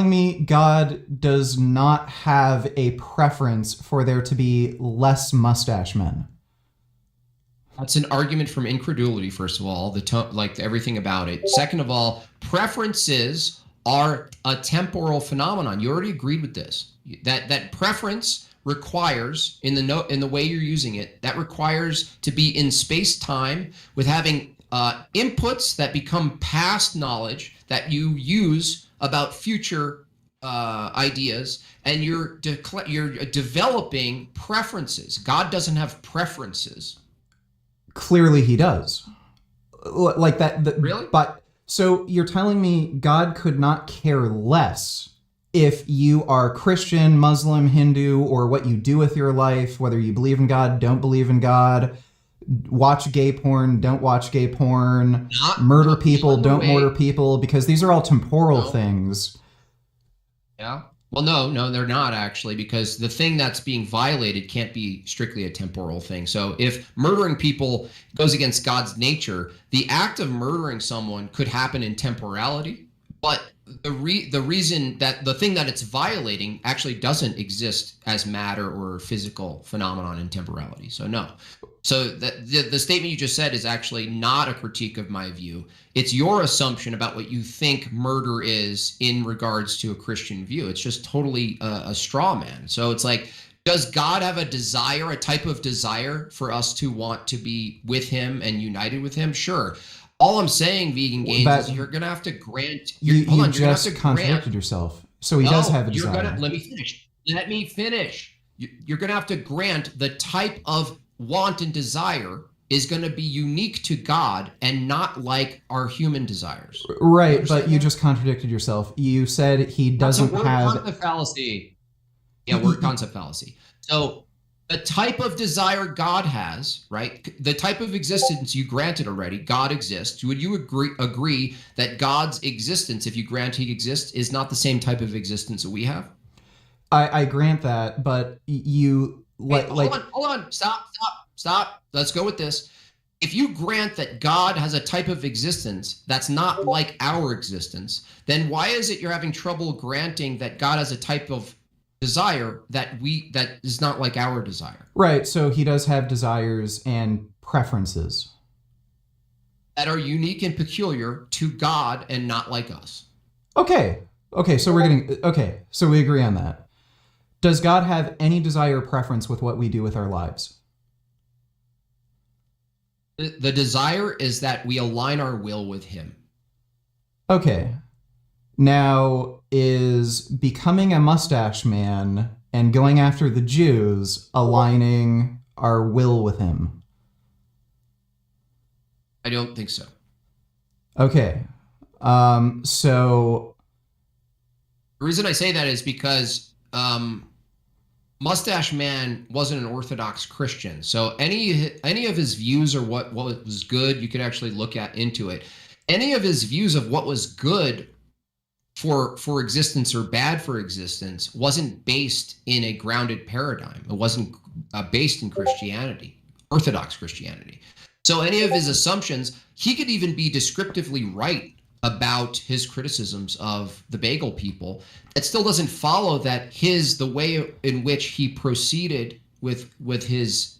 me God does not have a preference for there to be less mustache men. That's an argument from incredulity, first of all, like everything about it. Second of all, preferences are a temporal phenomenon. You already agreed with this. That preference requires, in the way you're using it, that requires to be in space-time with having inputs that become past knowledge that you use about future ideas, and you're developing preferences. God doesn't have preferences. Clearly he does. Like that. Really? But so you're telling me God could not care less if you are Christian, Muslim, Hindu, or what you do with your life, whether you believe in God, don't believe in God, watch gay porn, don't watch gay porn, murder people, don't murder people, because these are all temporal things. Yeah. Well, no, they're not actually, because the thing that's being violated can't be strictly a temporal thing. So if murdering people goes against God's nature, the act of murdering someone could happen in temporality, but the reason that the thing that it's violating actually doesn't exist as matter or physical phenomenon in temporality. So no. So the statement you just said is actually not a critique of my view. It's your assumption about what you think murder is in regards to a Christian view. It's just totally a straw man. So it's like, does God have a desire, a type of desire for us to want to be with him and united with him? Sure. All I'm saying, Vegan Gains, is you're going to have to grant... You just contradicted yourself. So he does have a desire. Let me finish. You're going to have to grant the type of want and desire is going to be unique to God and not like our human desires. Right, but you just contradicted yourself. You said he doesn't have... That's a word concept fallacy. Yeah, word concept fallacy. So... the type of desire God has, right? The type of existence you granted already, God exists. Would you agree that God's existence, if you grant he exists, is not the same type of existence that we have? I grant that, but you... Hold on. Stop. Let's go with this. If you grant that God has a type of existence that's not like our existence, then why is it you're having trouble granting that God has a type of desire that is not like our desire? Right, so he does have desires and preferences that are unique and peculiar to God and not like us. Okay, so so we agree on that. Does God have any desire or preference with what we do with our lives? The desire is that we align our will with him. Okay. Now, is becoming a mustache man and going after the Jews aligning our will with him? I don't think so. Okay. So... the reason I say that is because Mustache Man wasn't an Orthodox Christian. So any of his views or what was good, you could actually look into it. Any of his views of what was good for existence or bad for existence wasn't based in a grounded paradigm. It wasn't based in Christianity, Orthodox Christianity. So any of his assumptions, he could even be descriptively right about his criticisms of the bagel people. It still doesn't follow that the way in which he proceeded with his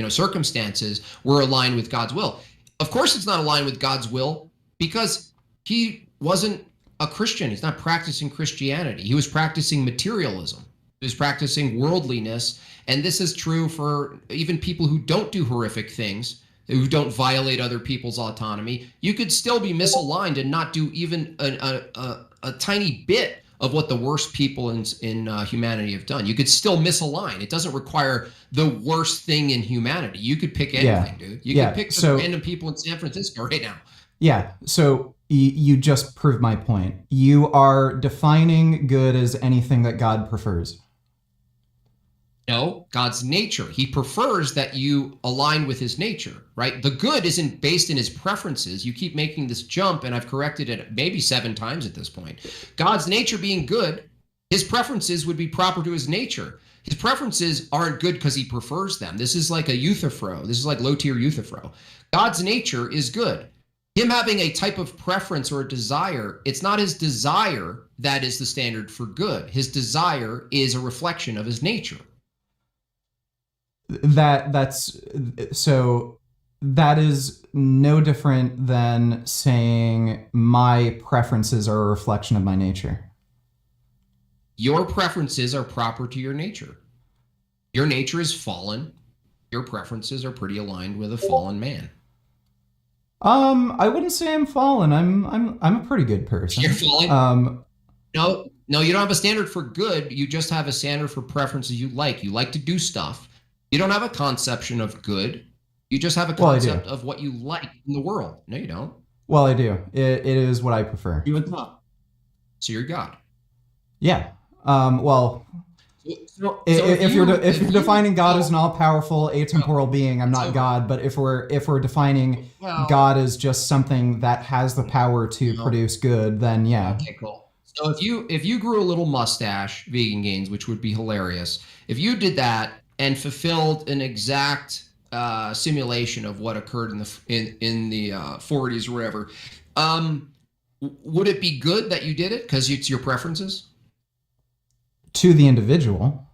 circumstances were aligned with God's will. Of course, it's not aligned with God's will because he wasn't a Christian. He's not practicing Christianity. He was practicing materialism. He was practicing worldliness. And this is true for even people who don't do horrific things, who don't violate other people's autonomy. You could still be misaligned and not do even a tiny bit of what the worst people in humanity have done. You could still misalign. It doesn't require the worst thing in humanity. You could pick anything, dude. You could pick some random people in San Francisco right now. Yeah, so you just proved my point. You are defining good as anything that God prefers. No, God's nature. He prefers that you align with his nature, right? The good isn't based in his preferences. You keep making this jump, and I've corrected it maybe 7 times at this point. God's nature being good, his preferences would be proper to his nature. His preferences aren't good because he prefers them. This is like a Euthyphro. This is like low-tier Euthyphro. God's nature is good. Him having a type of preference or a desire, it's not his desire that is the standard for good. His desire is a reflection of his nature. That's so that is no different than saying my preferences are a reflection of my nature. Your preferences are proper to your nature. Your nature is fallen. Your preferences are pretty aligned with a fallen man. I wouldn't say I'm fallen. I'm a pretty good person. You're fallen? No, you don't have a standard for good. You just have a standard for preferences you like. You like to do stuff. You don't have a conception of good. You just have a concept of what you like in the world. No, you don't. Well, I do. It is what I prefer. You would not. So you're God. Yeah. Well, if you're defining God as an all-powerful, atemporal being, I'm not God. But if we're defining God as just something that has the power to produce good, then yeah. Okay, cool. So if you grew a little mustache, Vegan Gains, which would be hilarious, if you did that and fulfilled an exact simulation of what occurred in the 40s or whatever, would it be good that you did it because it's your preferences? To the individual.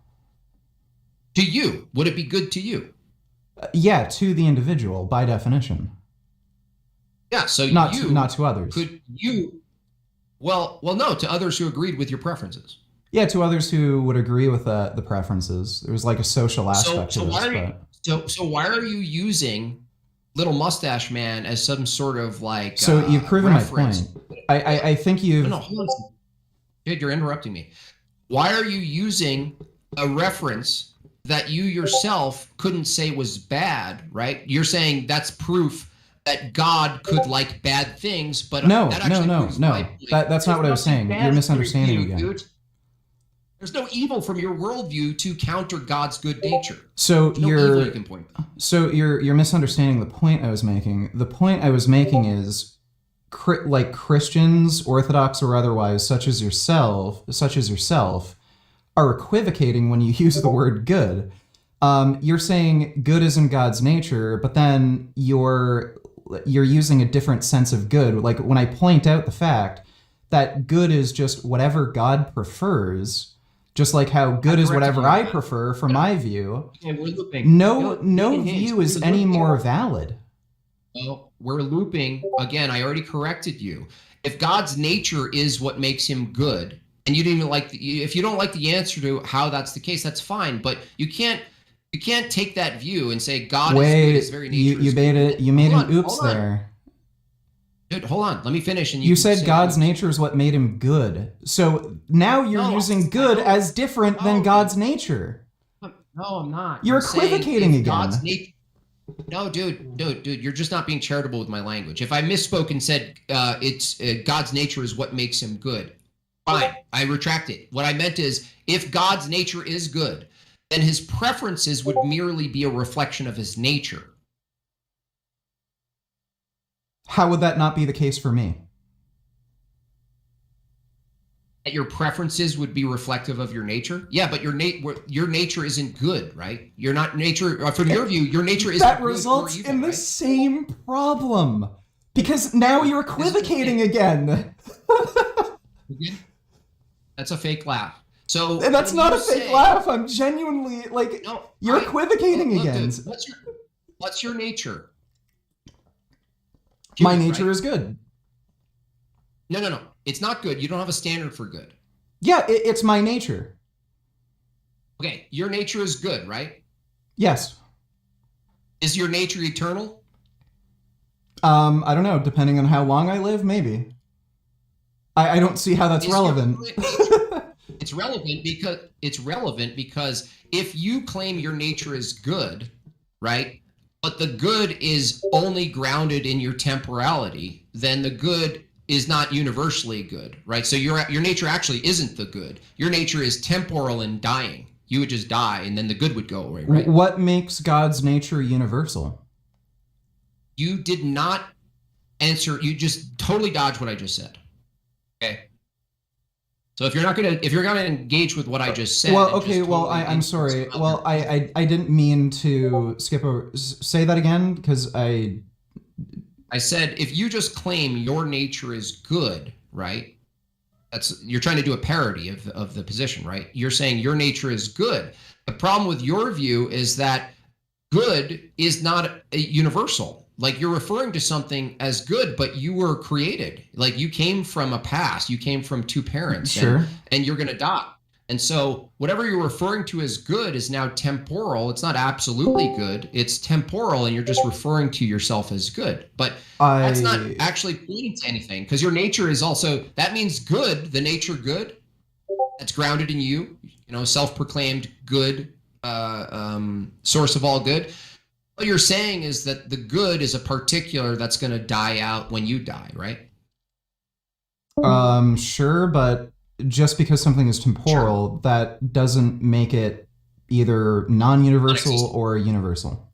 To you, would it be good to you? Yeah, to the individual by definition. Yeah, so not to others. Could you? Well, no, to others who agreed with your preferences. Yeah, to others who would agree with the preferences. There's like a social aspect to this. So why are you using Little Mustache Man as some sort of like? So you've proven reference? My point. I think you've. No, hold on. Dude, you're interrupting me. Why are you using a reference that you yourself couldn't say was bad? Right? You're saying that's proof that God could like bad things, but no. That's not what I was saying. You're misunderstanding again. Dude. There's no evil from your worldview to counter God's good nature. So you can point out. So you're misunderstanding the point I was making. The point I was making is, like Christians, Orthodox or otherwise, such as yourself, are equivocating when you use the word good. You're saying good is in God's nature, but then you're using a different sense of good. Like when I point out the fact that good is just whatever God prefers, just like how good is whatever I prefer from my view. Yeah, we're looping. No view is any more valid. Well, we're looping again. I already corrected you. If God's nature is what makes him good, and you didn't even like, if you don't like the answer to how that's the case, that's fine. But you can't take that view and say God is good. His very nature. You made an oops there. Dude, hold on. Let me finish. And you said God's nature is what made him good. So now you're using good as different than God's nature. No, I'm not. You're equivocating again. God's nature. No, dude, you're just not being charitable with my language. If I misspoke and said God's nature is what makes him good, fine, I retract it. What I meant is, if God's nature is good, then his preferences would merely be a reflection of his nature. How would that not be the case for me? That your preferences would be reflective of your nature? Yeah, but your nature isn't good, right? You're not nature. From your view, your nature isn't that good results or evil, in the right? same problem. Because now you're equivocating again. That's a fake laugh. So that's not a fake laugh. I'm genuinely like, you're equivocating again. Dude, what's your nature? My nature is good. No. It's not good. You don't have a standard for good. Yeah, it's my nature. Okay, your nature is good, right? Yes. Is your nature eternal? I don't know. Depending on how long I live, maybe. I don't see how that's relevant. It's relevant because if you claim your nature is good, right? But the good is only grounded in your temporality, then the good is not universally good, right? So your nature actually isn't the good. Your nature is temporal and dying. You would just die, and then the good would go away, right? What makes God's nature universal? You did not answer. You just totally dodged what I just said. Okay. So if you're gonna engage with what I just said, well, okay, well, I'm sorry. Well, I didn't mean to skip over. Say that again, because I said if you just claim your nature is good, right? You're trying to do a parody of the position, right? You're saying your nature is good. The problem with your view is that good is not a universal. Like, you're referring to something as good, but you were created. Like, you came from a past. You came from two parents. Sure. And you're going to die. And so whatever you're referring to as good is now temporal. It's not absolutely good. It's temporal, and you're just referring to yourself as good. But that's not actually pointing to anything, because your nature is also, that means good, the nature good, that's grounded in you, self-proclaimed good, source of all good. What you're saying is that the good is a particular that's going to die out when you die, right? Sure, but just because something is temporal, that doesn't make it either non-universal or universal.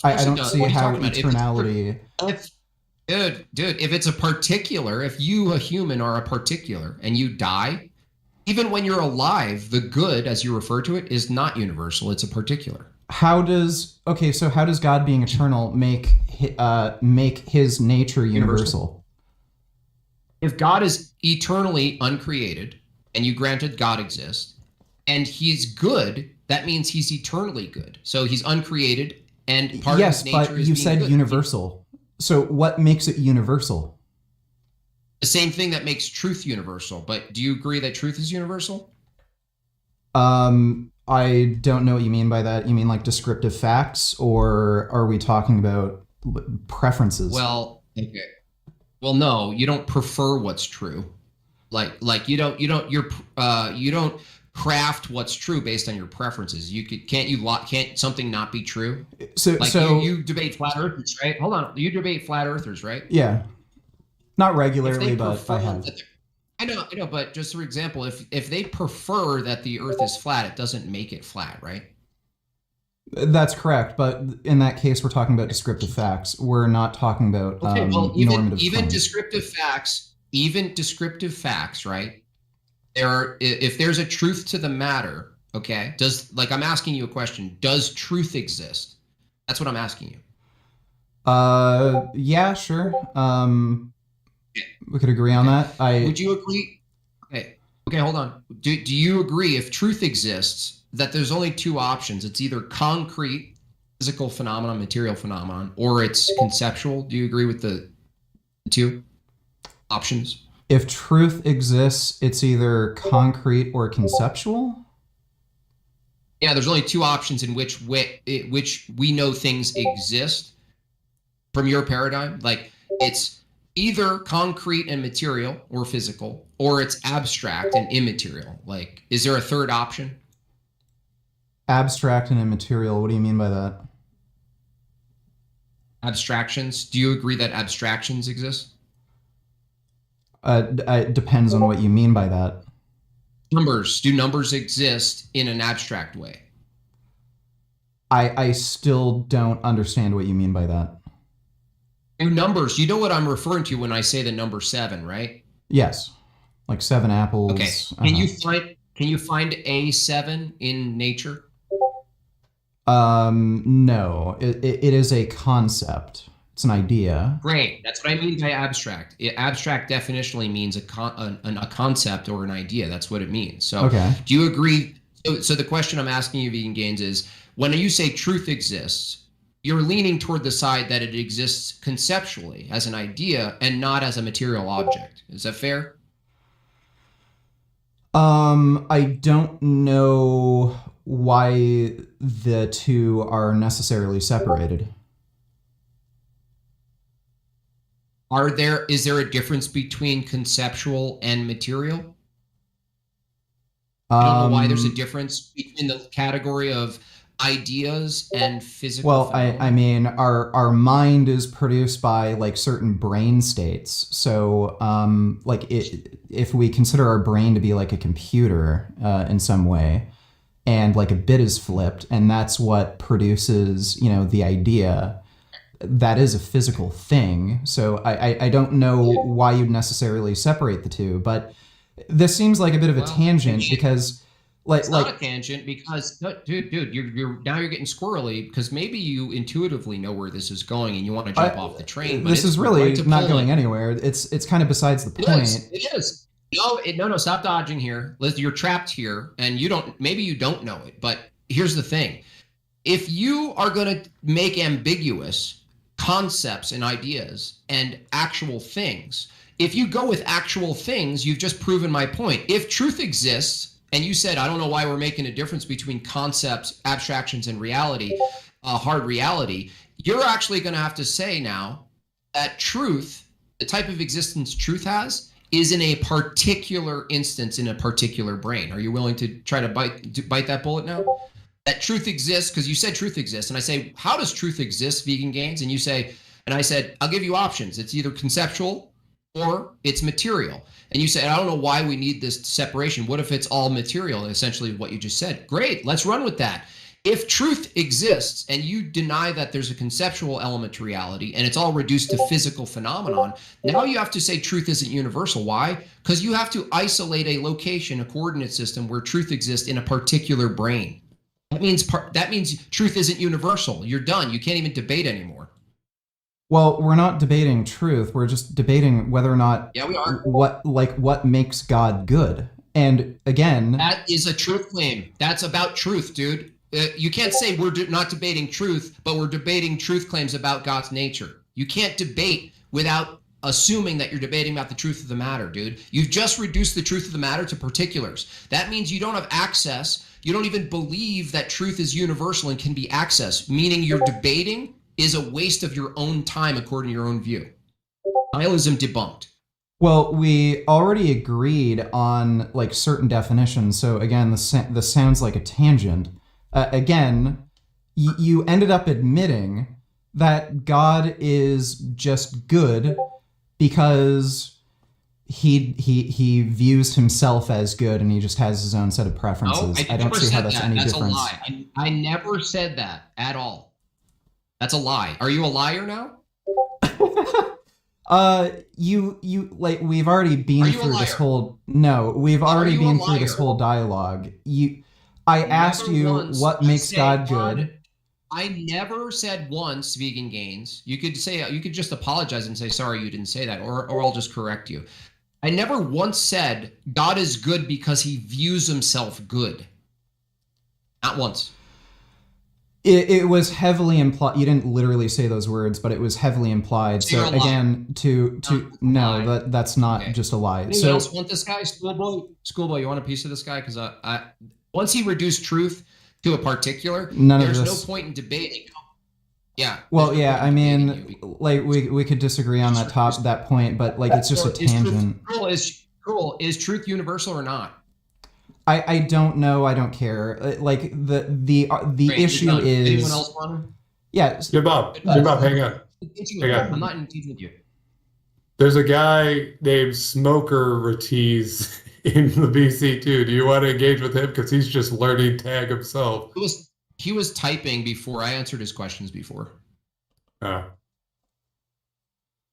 I don't see how eternality... Dude, if it's a particular, if you, a human, are a particular and you die, even when you're alive, the good, as you refer to it, is not universal. It's a particular. How does God being eternal make his nature universal? If God is eternally uncreated, and you granted God exists, and he's good, that means he's eternally good. So he's uncreated, and part of his nature is being good. Yes, but you said universal. So what makes it universal? The same thing that makes truth universal. But do you agree that truth is universal? I don't know what you mean by that. You mean like descriptive facts, or are we talking about preferences? Well, okay. Well, no, you don't prefer what's true. Like you don't craft what's true based on your preferences. Can't something not be true? So you debate flat earthers, right? Hold on. You debate flat earthers, right? Yeah. Not regularly, but I have. I know, but just for example, if they prefer that the earth is flat, it doesn't make it flat, right? That's correct, but in that case, we're talking about descriptive facts. We're not talking about normative claims. Even descriptive facts, right? If there's a truth to the matter, okay? I'm asking you a question. Does truth exist? That's what I'm asking you. Yeah, sure. We could agree on that. Would you agree? Okay, hold on. Do you agree, if truth exists, that there's only two options? It's either concrete, physical phenomenon, material phenomenon, or it's conceptual. Do you agree with the two options? If truth exists, it's either concrete or conceptual? Yeah, there's only two options in which we know things exist from your paradigm. Like, it's either concrete and material or physical, or it's abstract and immaterial. Like, is there a third option? Abstract and immaterial. What do you mean by that? Abstractions. Do you agree that abstractions exist? It depends on what you mean by that. Numbers. Do numbers exist in an abstract way? I still don't understand what you mean by that. Numbers. You know what I'm referring to when I say the number 7, right? Yes. Like 7 apples. Okay. Can you find a 7 in nature? No. It is a concept. It's an idea. Great. That's what I mean by abstract. Abstract definitionally means a concept or an idea. That's what it means. So okay. Do you agree? So the question I'm asking you, Vegan Gains, is when you say truth exists, you're leaning toward the side that it exists conceptually as an idea and not as a material object. Is that fair? I don't know why the two are necessarily separated. Is there a difference between conceptual and material? I don't know why there's a difference between the category of ideas and physical. Well, I mean, our mind is produced by like certain brain states. So, if we consider our brain to be like a computer in some way, and like a bit is flipped, and that's what produces, you know, the idea. That is a physical thing. So I don't know why you'd necessarily separate the two, but this seems like a bit of a tangent because it's not a tangent because dude, you're now you're getting squirrely because maybe you intuitively know where this is going and you want to jump off the train. But this is really not going anywhere. It's kind of besides the point. It is. No, stop dodging here. Liz, you're trapped here, and maybe you don't know it, but here's the thing. If you are going to make ambiguous concepts and ideas and actual things, if you go with actual things, you've just proven my point. If truth exists, and you said, I don't know why we're making a difference between concepts, abstractions, and reality, hard reality, you're actually going to have to say now that truth, the type of existence truth has, is in a particular instance in a particular brain. Are you willing to try to bite that bullet now? That truth exists because you said truth exists. And I say, how does truth exist, Vegan Gains? And you say, and I said, I'll give you options. It's either conceptual or it's material. And you said, I don't know why we need this separation. What if it's all material? Essentially what you just said. Great, let's run with that. If truth exists and you deny that there's a conceptual element to reality and it's all reduced to physical phenomenon, now you have to say truth isn't universal. Why? Because you have to isolate a location, a coordinate system where truth exists in a particular brain. That means truth isn't universal. You're done. You can't even debate anymore. Well, we're not debating truth. We're just debating whether or not we are. What makes God good. And again, that is a truth claim. That's about truth, dude. You can't say we're not debating truth, but we're debating truth claims about God's nature. You can't debate without assuming that you're debating about the truth of the matter, dude. You've just reduced the truth of the matter to particulars. That means you don't have access. You don't even believe that truth is universal and can be accessed, meaning your debating is a waste of your own time according to your own view. Nihilism debunked. Well, we already agreed on like certain definitions. So again, this sounds like a tangent. Again, you ended up admitting that God is just good because he views himself as good and he just has his own set of preferences. No, I don't see how that's any difference. That's a lie. I never said that at all. That's a lie. Are you a liar now? You like we've already been through this whole we've already been through this whole dialogue. I asked you what makes God good. I never said once, Vegan Gains. You could just apologize and say sorry you didn't say that, or I'll just correct you. I never once said God is good because he views himself good. Not once. It was heavily implied. You didn't literally say those words, but it was heavily implied. So again, that's not just a lie. Anyone else want this guy, Schoolboy? You want a piece of this guy? Because once he reduced truth to a particular, there's no point in debating. Yeah. Well, yeah. I mean, like we could disagree on that point, but like it's just a tangent. Is truth universal or not? I don't know. I don't care. Like the issue is. Anyone else want to? Yeah. Bob, hang on. I'm not engaging with you. There's a guy named Smoker Ratiz in the BC too. Do you want to engage with him because he's just learning tag himself? He was typing before I answered his questions before.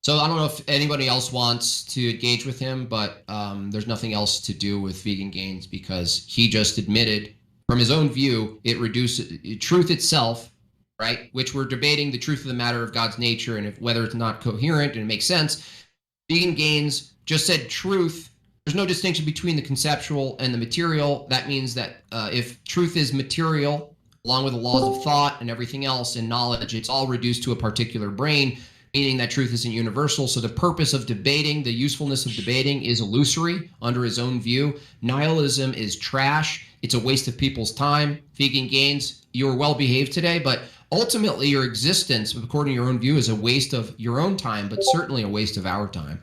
So I don't know if anybody else wants to engage with him, but there's nothing else to do with Vegan Gains because he just admitted from his own view, it reduces truth itself, right? Which we're debating the truth of the matter of God's nature and whether it's not coherent and it makes sense. Vegan Gains just said truth. There's no distinction between the conceptual and the material. That means that if truth is material, along with the laws of thought and everything else and knowledge, it's all reduced to a particular brain, meaning that truth isn't universal. So the purpose of debating, the usefulness of debating is illusory under his own view. Nihilism is trash. It's a waste of people's time. Vegan Gains, you were well behaved today, but ultimately your existence, according to your own view, is a waste of your own time, but certainly a waste of our time.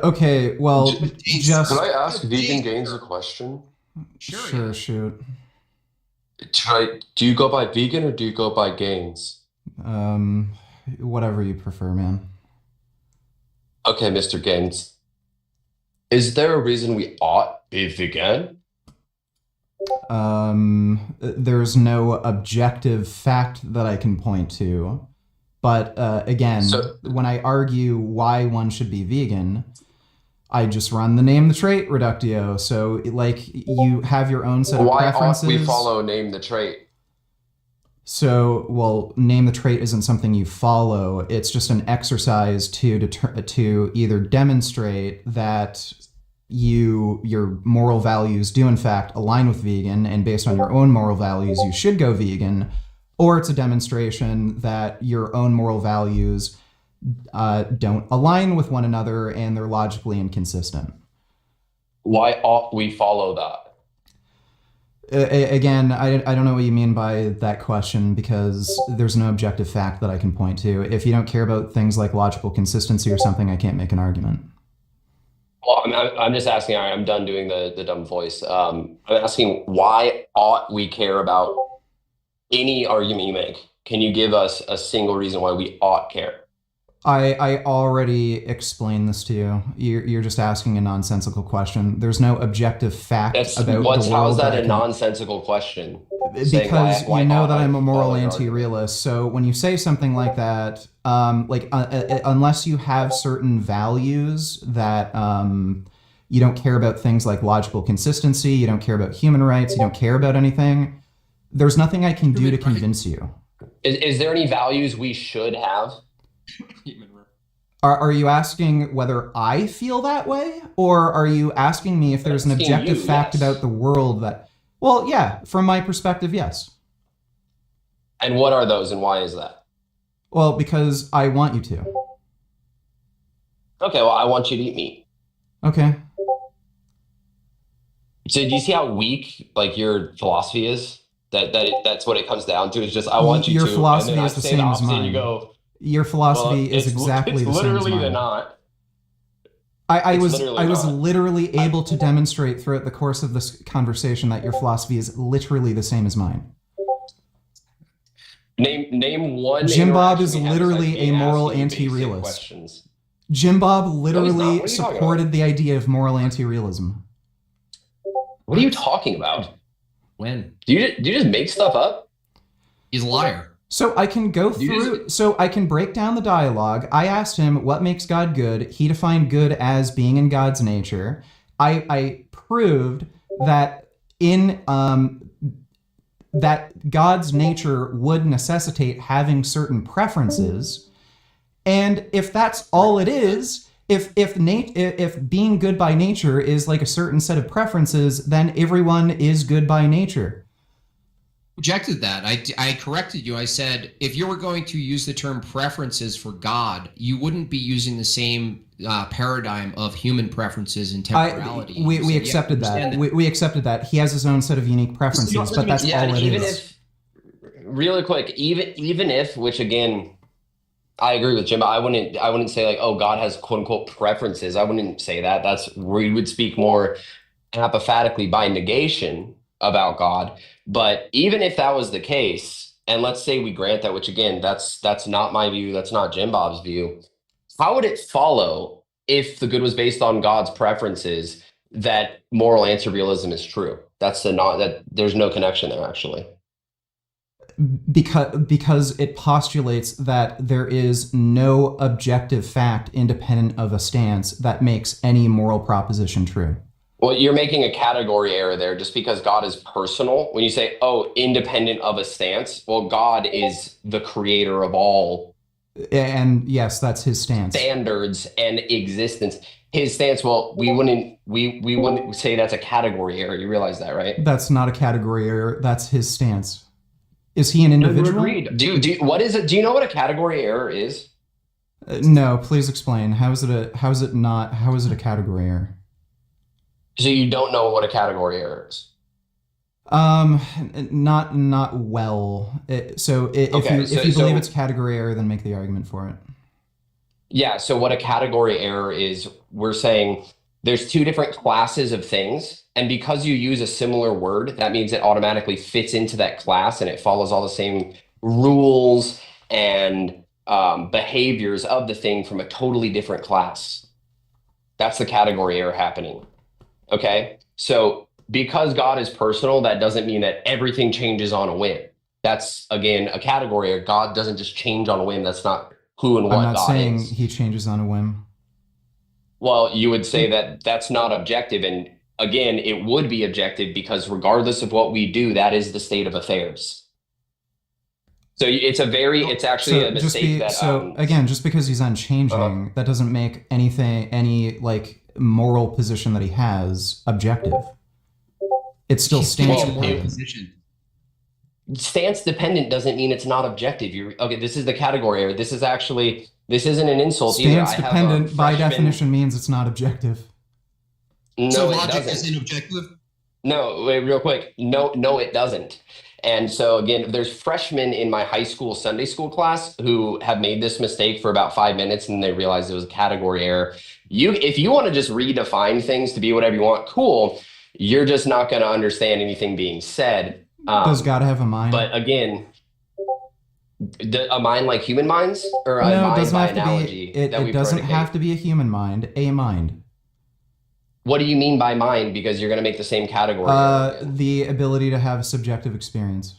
Okay, well, just... Can I ask Vegan Gains a question? Sure, shoot. Do you go by Vegan or do you go by Gains? Whatever you prefer, man. Okay, Mr. Gains. Is there a reason we ought be vegan? There's no objective fact that I can point to. But again, So- when I argue why one should be vegan, I just run the name the trait reductio. So like you have your own set of Why preferences. ought we follow name the trait? So, well, name the trait isn't something you follow. It's just an exercise to either demonstrate that your moral values do in fact align with vegan, and based on your own moral values, you should go vegan, or it's a demonstration that your own moral values don't align with one another and they're logically inconsistent. Why ought we follow that? Again, I don't know what you mean by that question, because there's no objective fact that I can point to. If you don't care about things like logical consistency or something, I can't make an argument. Well, I'm just asking. All right, I'm done doing the dumb voice. I'm asking, why ought we care about any argument you make? Can you give us a single reason why we ought care? I already explained this to you. You're just asking a nonsensical question. There's no objective fact about the world. How's that a nonsensical question? Because why you know ought that I I'm a moral follow your anti-realist. So when you say something like that, unless you have certain values that you don't care about things like logical consistency, you don't care about human rights, you don't care about anything, there's nothing I can do to convince you. Is there any values we should have? Are you asking whether I feel that way? Or are you asking me if there's an objective fact about the world that... Well, yeah, from my perspective, yes. And what are those and why is that? Well, because I want you to. Okay, well, I want you to eat meat. Okay. So do you see how weak like your philosophy is? That's what it comes down to. Is just I want you your to. Your philosophy and then is I the say same the as opposite, mine. and you go, your philosophy is it's exactly the same as literally the mine. not. I was literally able to demonstrate throughout the course of this conversation that your philosophy is literally the same as mine. Name one. JimBob is interaction we have literally besides me a moral asking you basic anti-realist. questions. JimBob literally What are you talking supported the idea of moral anti-realism. What are you talking about? When? Do you just make stuff up? He's a liar. So I can go through, so I can break down the dialogue. I asked him what makes God good. He defined good as being in God's nature. I proved that that God's nature would necessitate having certain preferences. And if that's all it is, if being good by nature is like a certain set of preferences, then everyone is good by nature. Rejected that. I corrected you. I said, if you were going to use the term preferences for God, you wouldn't be using the same paradigm of human preferences and temporality. We accepted that. We accepted that. He has his own set of unique preferences, but that's all it is. Really quick, even if, which again, I agree with Jim. I wouldn't say like, oh, God has quote unquote preferences. I wouldn't say that. That's where you would speak more apophatically by negation about God. But even if that was the case, and let's say we grant that, which again, that's not my view, that's not JimBob's view, how would it follow if the good was based on God's preferences that moral anti-realism is true? That there's no connection there actually. Because it postulates that there is no objective fact independent of a stance that makes any moral proposition true. Well, you're making a category error there just because God is personal. When you say, oh, independent of a stance, well, God is the creator of all. And yes, that's his stance. Standards and existence. His stance, well, we wouldn't say that's a category error. You realize that, right? That's not a category error. That's his stance. Is he an individual? Agreed. Do you know what a category error is? No, please explain. How is it a category error? So you don't know what a category error is? Not well. If you believe it's category error, then make the argument for it. Yeah, so what a category error is, we're saying there's two different classes of things, and because you use a similar word, that means it automatically fits into that class and it follows all the same rules and behaviors of the thing from a totally different class. That's the category error happening. Okay, so because God is personal, that doesn't mean that everything changes on a whim. That's, again, a category. God doesn't just change on a whim. That's not who and what I'm not God saying is. he changes on a whim. Well, you would say that that's not objective. And again, it would be objective because regardless of what we do, that is the state of affairs. So it's actually a mistake that. Again, just because he's unchanging, that doesn't make any like moral position that he has objective. It still stands dependent. Stance dependent doesn't mean it's not objective. Okay, this is the category error. This isn't an insult either. Stance dependent by definition means it's not objective. No, so it logic doesn't. isn't objective? No, wait, real quick. No, it doesn't. And so again, there's freshmen in my high school Sunday school class who have made this mistake for about 5 minutes and they realized it was a category error. If you want to just redefine things to be whatever you want, cool. You're just not going to understand anything being said. Does God have a mind? But again, a mind like human minds, or a no, it mind doesn't by have to analogy? be. It doesn't have to be a human mind. A mind. What do you mean by mind? Because you're going to make the same category. The ability to have a subjective experience.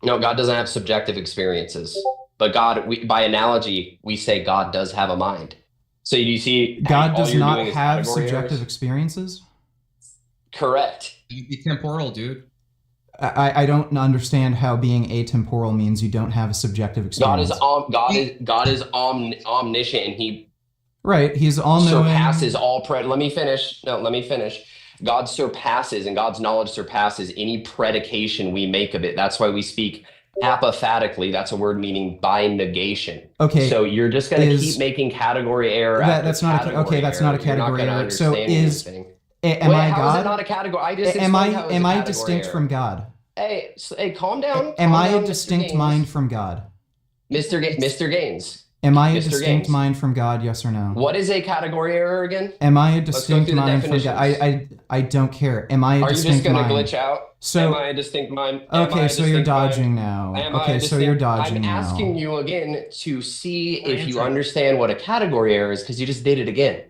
No, God doesn't have subjective experiences. But God, by analogy, we say God does have a mind. So you see, God does not have subjective experiences? Correct. You'd be temporal, dude. I don't understand how being atemporal means you don't have a subjective experience. God is omniscient, and he right. He's all knowing. Surpasses all Let me finish. No, let me finish. God surpasses, and God's knowledge surpasses any predication we make of it. That's why we speak apophatically. That's a word meaning by negation. Okay. So you're just going to keep making category error. That's not a category error. So am I God? How is it not a category? I just am I distinct from God? Hey, calm down. Am I a distinct mind from God? Mr. Gaines. Am I a distinct mind from God? Yes or no? What is a category error again? Am I a distinct mind from God? I don't care. Am I a distinct mind? Are you just going to glitch out? So, am I a distinct mind? Okay, so you're dodging now. Okay, so you're dodging now. I'm asking you again to see if you understand what a category error is, because you just did it again.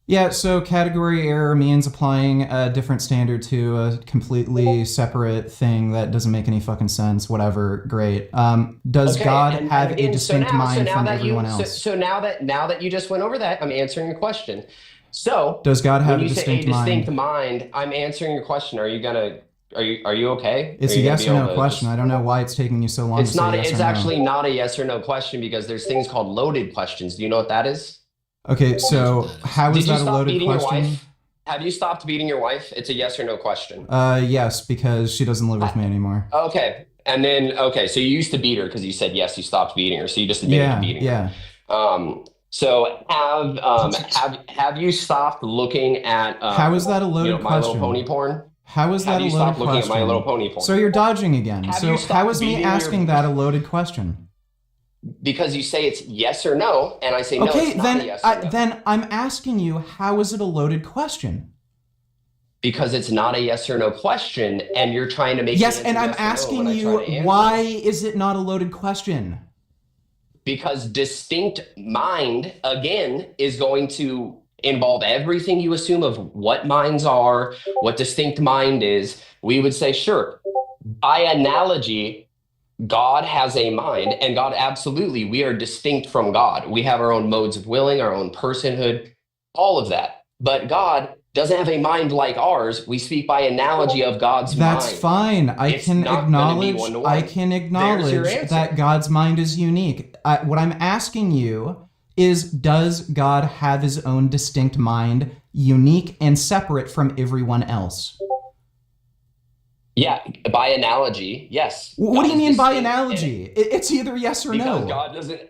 Yeah, so category error means applying a different standard to a completely separate thing that doesn't make any fucking sense. Whatever, great. Does God have a distinct mind from everyone else? So now that you just went over that, I'm answering your question. So does God have a distinct mind? When you say a distinct mind, I'm answering your question. Are you okay? It's a yes or no question. I don't know why it's taking you so long. It's not. It's actually not a yes or no question because there's things called loaded questions. Do you know what that is? Okay, so how is that a loaded question? Have you stopped beating your wife? It's a yes or no question. Yes, because she doesn't live with me anymore. Okay, and then so you used to beat her because you said yes, you stopped beating her, so you just admitted to beating her. Yeah. So have you stopped looking at how is that a loaded question? My Little Pony porn? How is that a loaded question? Have you stopped looking at My Little Pony porn? So you're dodging again. So how is me asking that a loaded question? Because you say it's yes or no, and I say no, it's not a yes or no. Then I'm asking you, how is it a loaded question? Because it's not a yes or no question, and you're trying to make yes, and I'm asking you, why is it not a loaded question? Because distinct mind, again, is going to involve everything you assume of what minds are, what distinct mind is. We would say, sure, by analogy, God has a mind, and God, absolutely, we are distinct from God. We have our own modes of willing, our own personhood, all of that. But God doesn't have a mind like ours. We speak by analogy of God's mind. That's fine. I can acknowledge that God's mind is unique. What I'm asking you is, does God have his own distinct mind, unique and separate from everyone else? Yeah, by analogy, yes. What do you mean by analogy? It's either yes or no. Because God doesn't.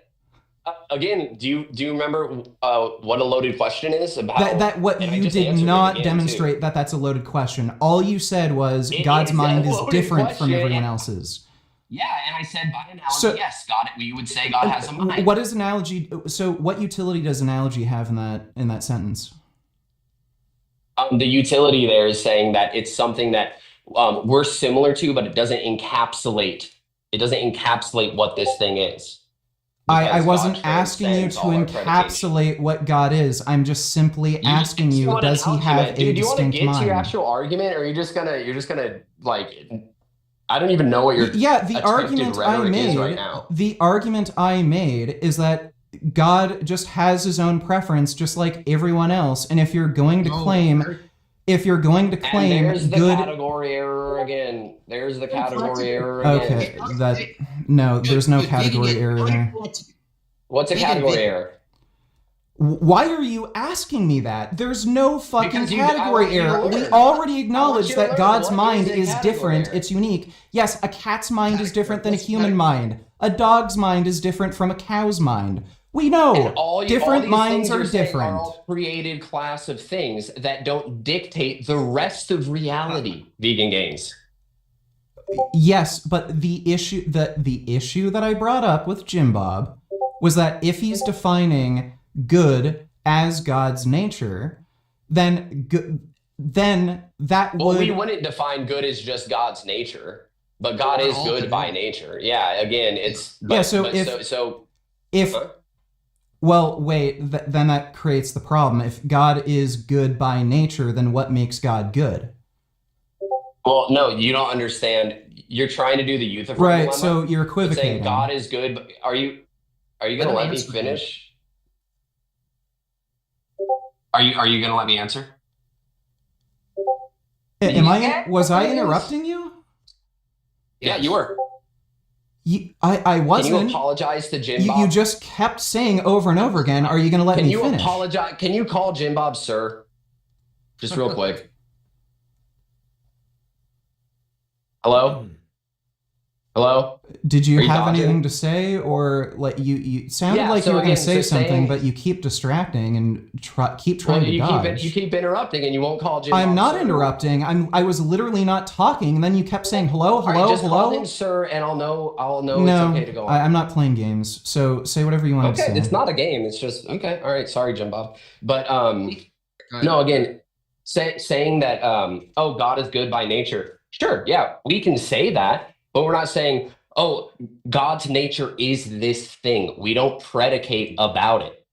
Again, do you remember what a loaded question is about? You did not demonstrate that that's a loaded question. All you said was God's mind is different from everyone else's. Yeah, and I said by analogy, yes, God. We would say God has a mind. What is analogy? So, what utility does analogy have in that sentence? The utility there is saying that it's something that we're similar to, but it doesn't encapsulate what this thing is. I because wasn't God asking you transcends to all our predication. encapsulate what God is. I'm just simply asking you, does he have a Dude, do you want to distinct get to your mind? actual argument, or are you just gonna like? I don't even know what your Yeah, the attempted argument I rhetoric is made, right now. the argument I made is that God just has his own preference, just like everyone else. And if you're going to claim, And there's the good, category error again. There's the category error again. okay, no, there's no category error there. What's a category error? Why are you asking me that? There's no fucking Because I category want you to error. We learn. already I want acknowledge you to that learn. God's What mind is a is category different. error? It's unique. Yes, a cat's mind is different than a human mind. A dog's mind is different from a cow's mind. We know different minds are different. Are all created class of things that don't dictate the rest of reality. Vegan gains. Yes, but the issue that I brought up with JimBob was that if he's defining good as God's nature, then that would. Well, we wouldn't define good as just God's nature, but God is good by nature. Yeah. Again, it's if well, wait, then that creates the problem. If God is good by nature, then what makes God good? Well, no, you don't understand. You're trying to do the Euthyphro Right, dilemma, so you're saying equivocating. God is good. But are you going to let me finish? Are you going to let me answer? Was I interrupting you? Yeah, you were. I wasn't. Can you apologize to JimBob? You just kept saying over and over again, are you going to let me finish? Can you apologize? Can you call JimBob sir? Just real quick. Hello? Hello? Did you have dodging? anything to say, or like you sounded like you were going to say something, but you keep distracting and keep trying to dodge. You keep interrupting, and you won't call JimBob. I'm not sir. interrupting. I was literally not talking, and then you kept saying hello, hello, just hello. Call him sir, and I'll know No, it's okay to go on. I'm not playing games. So say whatever you want to say. Okay, it's not a game. It's just okay. All right, sorry, JimBob. But no, again, saying that oh, God is good by nature. Sure, yeah, we can say that, but we're not saying, oh, God's nature is this thing. We don't predicate about it.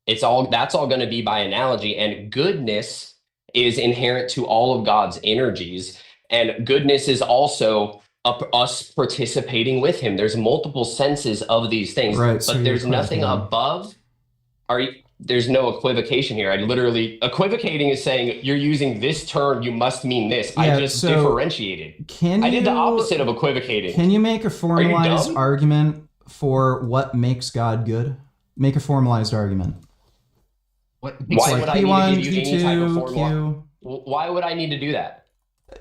That's all going to be by analogy. And goodness is inherent to all of God's energies. And goodness is also us participating with him. There's multiple senses of these things, right, but so there's nothing above. There's no equivocation here. Equivocating is saying you're using this term, you must mean this. Yeah, I just differentiated. I did the opposite of equivocating. Can you make a formalized argument for what makes God good? Make a formalized argument. Why would I need to give you any type of formula? Why would I need to do that?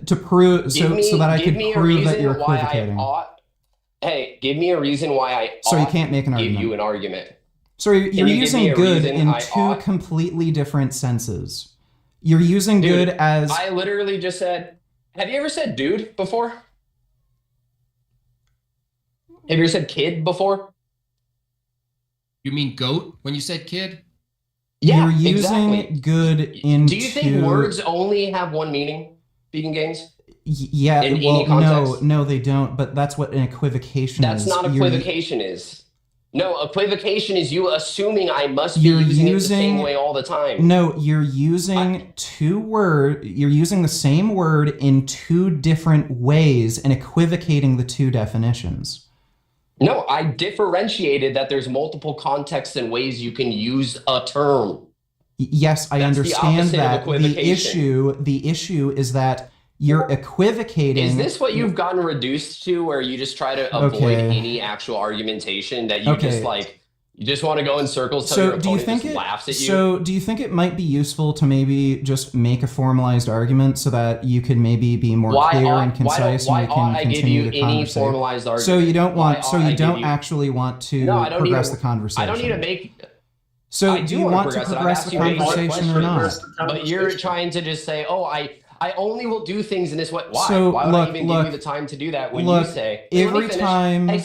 To prove so that I could prove that you're equivocating. Give me a reason why I so you can't make an argument. Give you an argument. So you're using good in two completely different senses. You're using good as... I literally just said, have you ever said dude before? Have you ever said kid before? You mean goat when you said kid? Yeah, you're using good in Do you think words only have one meaning, vegan games? Yeah, no, they don't, but that's what an equivocation is. That's not equivocation is. No, equivocation is you assuming I must be using it the same way all the time. No, you're using you're using the same word in two different ways and equivocating the two definitions. No, I differentiated that there's multiple contexts and ways you can use a term. Yes, I understand that. The issue is that you're equivocating. Is this what you've gotten reduced to, where you just try to avoid any actual argumentation, that you just want to go in circles till your opponent just laughs at you? So do you think it might be useful to maybe just make a formalized argument so that you can maybe be more clear and concise and we can continue the conversation? So you don't actually want to progress the conversation. I don't need to make... So do you want to progress the conversation or not? But you're trying to just say, oh, I only will do things in this way. Why? So, why would I even give you the time to do that when you say, every time I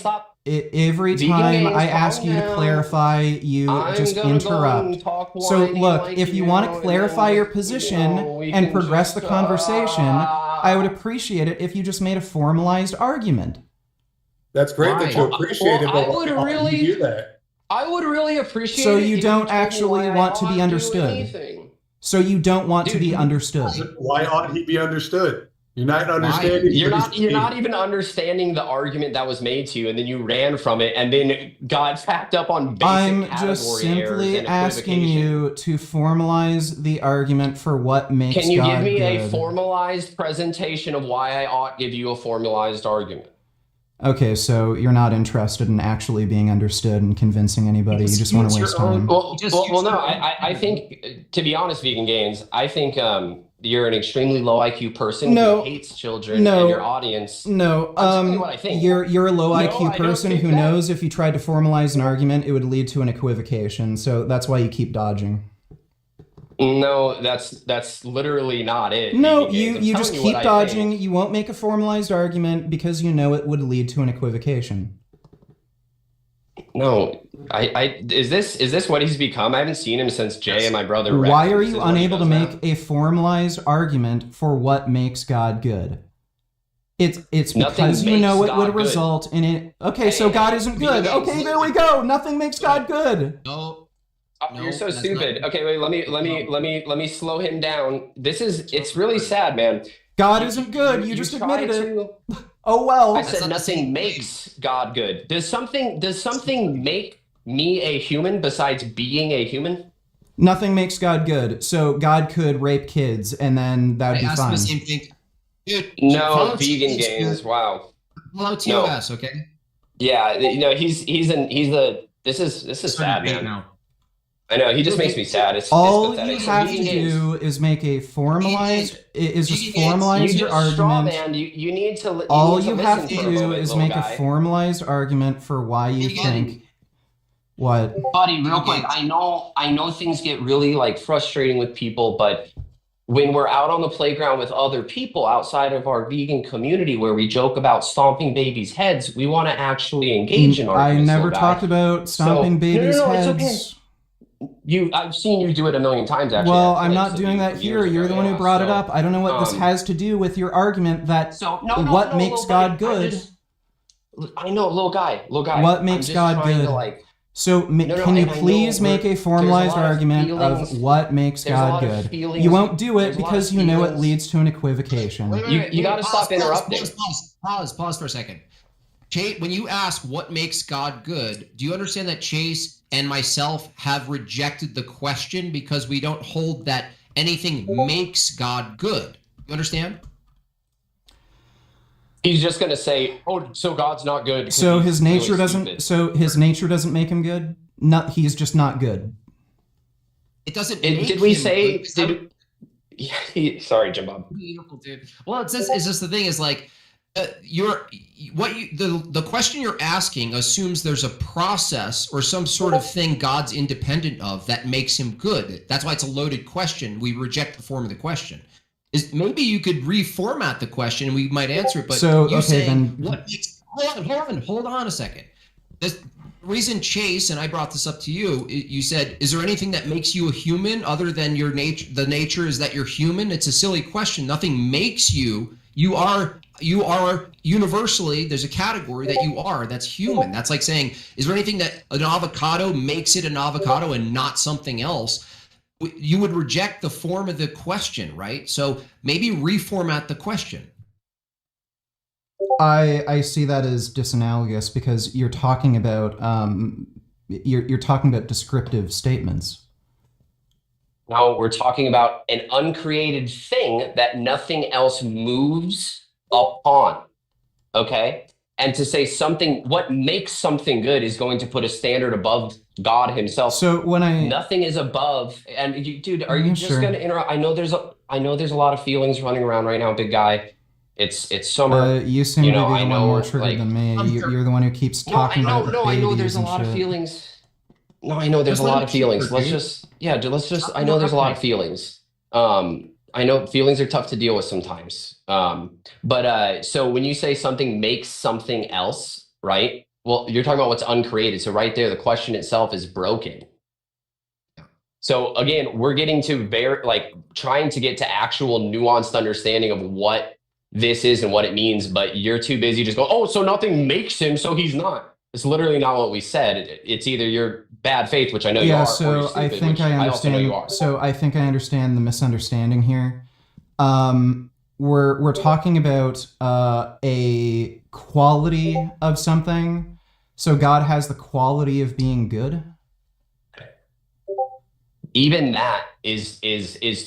ask you to clarify, you just interrupt. So look, if you want to clarify your position and progress the conversation, I would appreciate it if you just made a formalized argument. That's great that you appreciate it, but why would you do that? I would really appreciate So it you if don't told me actually why I want to ought be do understood. anything. So you don't want to Dude, be understood. Why ought he be understood? You're not understanding. You're what not he's you're saying. not even understanding the argument that was made to you, and then you ran from it, and then got packed up on basic I'm category just errors simply and asking equivocation. you to formalize the argument for what makes Can you God give me good. a formalized presentation of why I ought give you a formalized argument? Okay, so you're not interested in actually being understood and convincing anybody. You just want to waste time. Well, no. I think, to be honest, vegan gains, I think you're an extremely low IQ person No. who hates children No. and your audience. No, I'm telling you what I think. you're a low No, IQ I don't person think who that. knows if you tried to formalize an argument, it would lead to an equivocation. So that's why you keep dodging. No, that's literally not it. No, vegan gains. I'm you telling just you keep what I dodging. think. You won't make a formalized argument because you know it would lead to an equivocation. No, is this what he's become? I haven't seen him since Jay and my brother. Why Rex. are This you is what he unable to does make now. a formalized argument for what makes God good? It's Nothing because you makes know it God would good. result in it. Okay, so Hey, God hey, isn't good. vegan gains, Okay, there we go. Nothing makes God good. No, Oh, you're so that's stupid. not- Okay, wait, let me slow him down. It's really sad, man. God isn't good. You just try admitted it. to- Oh well. I That's said not the nothing same makes God good. Does something make me a human besides being a human? Nothing makes God good. So God could rape kids, and then that would I be asked him fine. the same thing. Dude, No, follow vegan TOS, gains. Wow. Follow TOS, okay? Yeah, he's this is sad, Debate man. now. I know, he just makes me sad. It's All pathetic. you So have vegan to gains. do is make a formalized. Is just Vegan gains, formalize You your just straw argument. man. You need to. All need to you have listen to for a do moment, is little make guy. a formalized argument for why you think. What? Buddy, real quick, I know things get really like frustrating with people, but when we're out on the playground with other people outside of our vegan community where we joke about stomping babies' heads, we want to actually engage in I arguments. never little guy. talked about stomping So- babies' no, it's heads. okay. I've seen you do it a million times, actually. Well, at I'm clips not of doing you that from here. years You're ago, the one who yeah, brought it so, up. I don't know what this has to do with your argument that So what makes God good. I know, little guy. What makes I'm just God trying good? to, like, So can you and I know please make a formalized there's a lot of argument feelings- of what makes there's a God lot of good? feelings- You won't do it there's a lot because of you know it feelings- leads to an equivocation. You gotta stop interrupting. Pause for a second. Chase, when you ask what makes God good, do you understand that Chase and myself have rejected the question because we don't hold that anything makes God good? You understand? He's just gonna say, "Oh, so God's not good." 'cause So he's his nature really doesn't. stupid." So his nature doesn't make him good. Not. He's just not good. It doesn't. Did we make him say? good. Sorry, Jim Bob. Beautiful, dude. Well, it's just the thing is like the question you're asking assumes there's a process or some sort of thing God's independent of that makes him good. That's why it's a loaded question. We reject the form of the question. Is maybe you could reformat the question and we might answer it. But So, you okay, saying then- what makes hold on a second. The reason Chase and I brought this up to you, you said, is there anything that makes you a human other than your nature? The nature is that you're human. It's a silly question. Nothing makes you. You are universally, there's a category that you are that's human. That's like saying, is there anything that an avocado makes it an avocado and not something else? You would reject the form of the question, right? So maybe reformat the question. I see that as disanalogous because you're talking about you're talking about descriptive statements. No, we're talking about an uncreated thing that nothing else moves upon. Okay? And to say something, what makes something good is going to put a standard above God himself. So when Nothing is above. And you, dude, are you just sure. going to interrupt? I know there's a lot of feelings running around right now, big guy. It's summer. you seem you to know, be the I one know, more triggered like- than me. You're the one who keeps talking about babies I know there's a and lot of shit. feelings. No, I know there's Just a let lot it of feelings. trigger, Let's dude. just, I know there's a lot of feelings. I know feelings are tough to deal with sometimes. But so when you say something makes something else, right? Well, you're talking about what's uncreated. So right there, the question itself is broken. So again, we're getting to trying to get to actual nuanced understanding of what this is and what it means, but you're too busy just going, oh, so nothing makes him, so he's not. It's literally not what we said. It's either you're bad faith, which I know you Yeah, are, or you're so I stupid, think which I I also know you understand. are. So I think I understand the misunderstanding here. We're talking about a quality of something. So God has the quality of being good. Even that is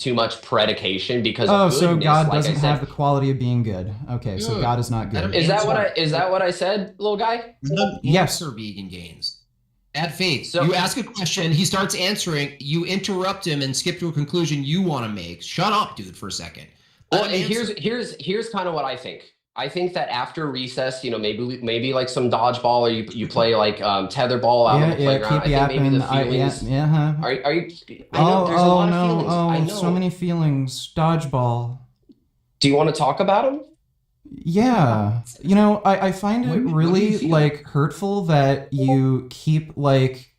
too much predication because Oh, so goodness, God like I doesn't have said, the quality of being good. Okay, so Dude, God is not let him good. is that what I said, little guy? Let him Yes. answer vegan gains. Bad faith. So- you ask a question, he starts answering, you interrupt him and skip to a conclusion you want to make. Shut up, dude, for a second. Well, Let him answer. here's kind of what I think. I think that after recess, maybe like some dodgeball, or you play like tetherball out on the playground. Keep I think maybe the yapping. feelings. Huh. Are you? I know there's a lot of feelings. I know. So many feelings. Dodgeball. Do you want to talk about them? Yeah. I find What it do you really feel? like hurtful that you keep like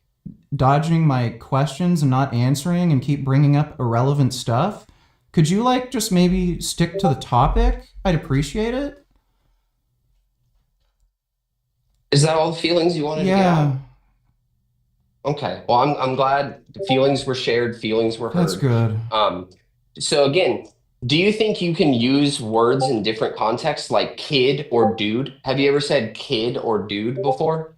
dodging my questions and not answering and keep bringing up irrelevant stuff. Could you like just maybe stick to the topic? I'd appreciate it. Is that all the feelings you wanted to get Yeah, out? Okay. Well, I'm glad the feelings were shared, feelings were heard. that's good. So again, do you think you can use words in different contexts like kid or dude? Have you ever said kid or dude before?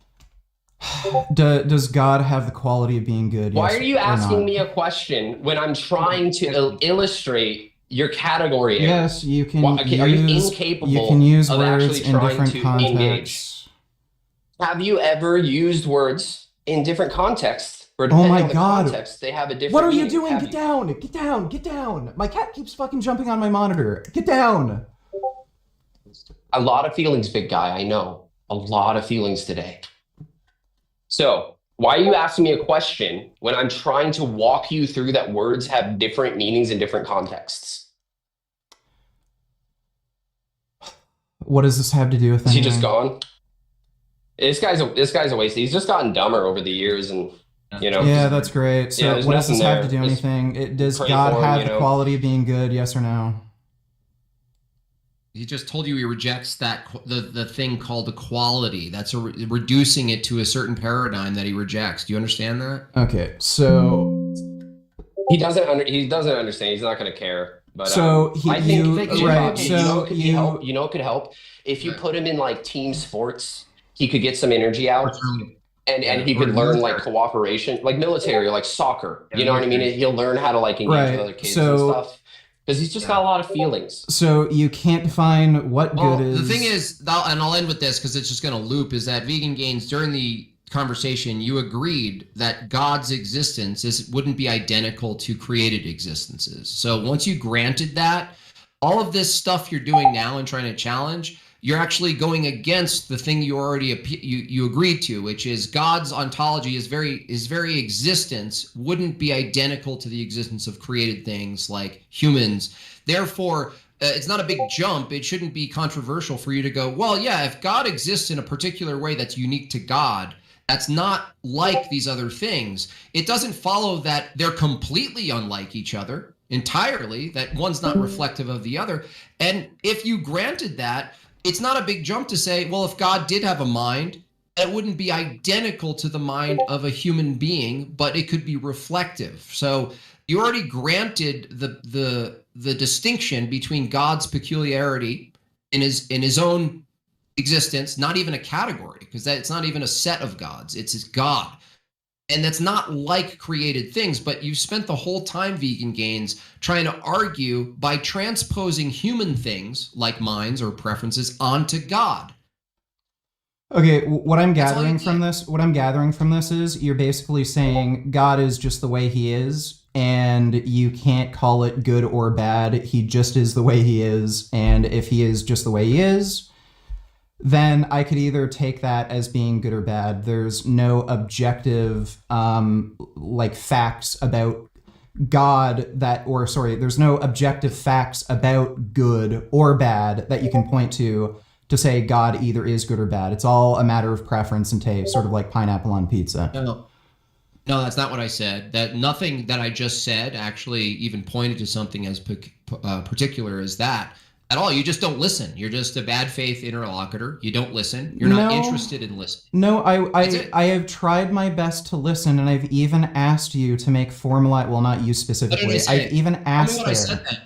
Does God have the quality of being good? Why Yes are you or asking not? me a question when I'm trying to illustrate your category error? Yes, you can Why- okay, are you use incapable you can use of words actually in trying different to contexts. Have you ever used words in different contexts? Or Oh depending my on the God. context, they have a different What are you meaning. doing? Have Get you? down! Get down! Get down! My cat keeps fucking jumping on my monitor. Get down! A lot of feelings, big guy. I know. A lot of feelings today. So, why are you asking me a question when I'm trying to walk you through that words have different meanings in different contexts? What does this have to do with Is he anything? just gone? This guy's a waste. He's just gotten dumber over the years, and Yeah, that's great. So there's what does this nothing have to there. do Just anything? Does pray God for him, have you the know. quality of being good? Yes or no? He just told you he rejects the thing called equality. That's reducing it to a certain paradigm that he rejects. Do you understand that? Okay, so He doesn't understand. He's not going to care. But So I think right, you know so it could help. You know it could help if you put him in like team sports. He could get some energy out, and he could learn like cooperation, like military or like soccer. You know what I mean? He'll learn how to like engage Right, with other kids so- and stuff because he's just got a lot of feelings. So you can't define what Well, good is. the thing is, and I'll end with this because it's just going to loop, is that Vegan Gains, during the conversation, you agreed that God's existence wouldn't be identical to created existences. So once you granted that, all of this stuff you're doing now and trying to challenge, you're actually going against the thing you already you agreed to, which is God's ontology, his very existence wouldn't be identical to the existence of created things like humans. Therefore, it's not a big jump. It shouldn't be controversial for you to go, well, yeah, if God exists in a particular way that's unique to God, that's not like these other things. It doesn't follow that they're completely unlike each other entirely, that one's not reflective of the other. And if you granted that, it's not a big jump to say, well, if God did have a mind, it wouldn't be identical to the mind of a human being, but it could be reflective. So you already granted the distinction between God's peculiarity in his own existence, not even a category, because it's not even a set of gods, it's his God. And that's not like created things, but you've spent the whole time, Vegan Gains, trying to argue by transposing human things like minds or preferences onto God. Okay, what I'm That's all you gathering from this is you're basically saying God is just the way he is, and you can't call it good or bad. He just is the way he is, and if he is just the way he is, then I could either take that as being good or bad. There's no objective facts about God there's no objective facts about good or bad that you can point to say God either is good or bad. It's all a matter of preference and taste, sort of like pineapple on pizza. No, that's not what I said. That nothing that I just said actually even pointed to something as particular as that. at all. You just don't listen. You're just a bad faith interlocutor. You don't listen. You're not interested in listening. No, I have tried my best to listen, and I've even asked you to make formalized. Well, not you specifically. I've even asked Tell me what I said then.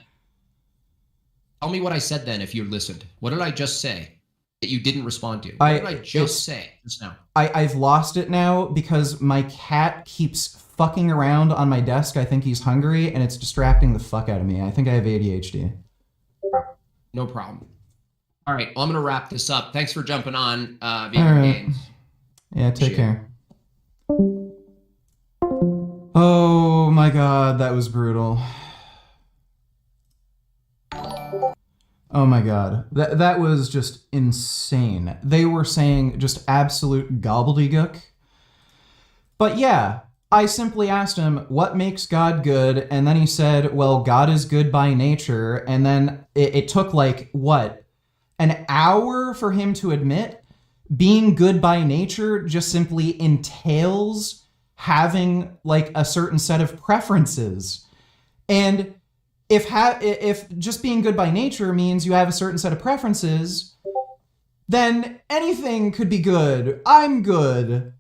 Tell me what I said then. If you listened, what did I just say that you didn't respond to? What did I just say just now? I've lost it now because my cat keeps fucking around on my desk. I think he's hungry, and it's distracting the fuck out of me. I think I have ADHD. No problem. All right, well, I'm going to wrap this up. Thanks for jumping on Vegan Games. Yeah, take care. Oh my god, that was brutal. Oh my god. That was just insane. They were saying just absolute gobbledygook. But yeah, I simply asked him, what makes God good? And then he said, well, God is good by nature. And then it took like, what, an hour for him to admit being good by nature just simply entails having like a certain set of preferences. And if just being good by nature means you have a certain set of preferences, then anything could be good. I'm good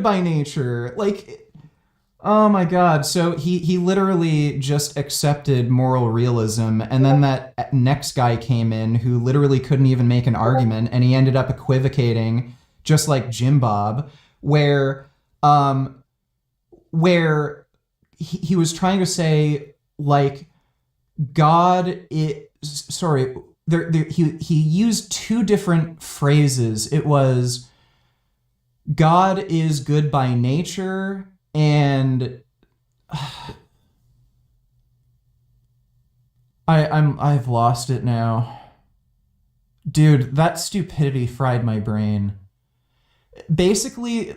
by nature. Like, oh my god. So he literally just accepted moral realism, and then that next guy came in who literally couldn't even make an argument, and he ended up equivocating just like JimBob, where he was trying to say like God he used two different phrases. It was God is good by nature and I've lost it now. Dude, that stupidity fried my brain. Basically,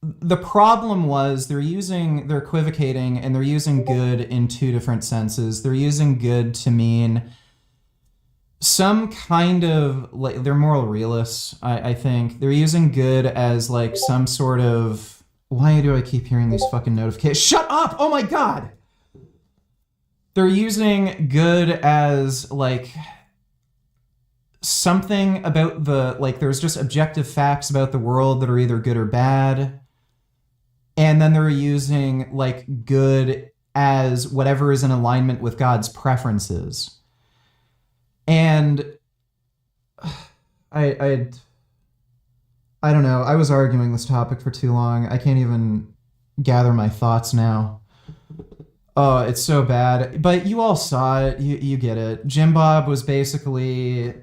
the problem was they're equivocating and they're using good in two different senses. They're using good to mean some kind of, like, they're moral realists, I think. They're using good as like some sort of, why do I keep hearing these fucking notifications? Shut up! Oh my god! They're using good as like something about the, like, there's just objective facts about the world that are either good or bad. And then they're using like good as whatever is in alignment with God's preferences. And I don't know. I was arguing this topic for too long. I can't even gather my thoughts now. Oh, it's so bad. But you all saw it. You get it. JimBob was basically...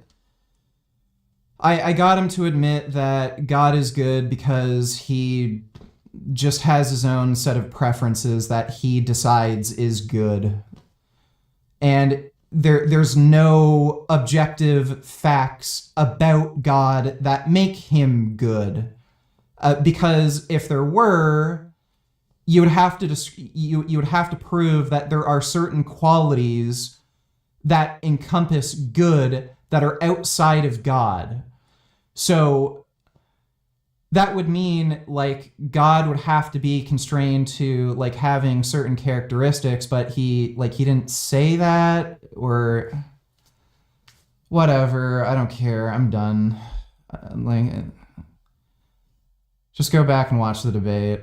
I got him to admit that God is good because he just has his own set of preferences that he decides is good. And there's no objective facts about God that make him good. Because if there were, you would have to prove that there are certain qualities that encompass good that are outside of God. So that would mean like God would have to be constrained to like having certain characteristics, but he didn't say that, or whatever. I don't care. I'm done. Like, just go back and watch the debate.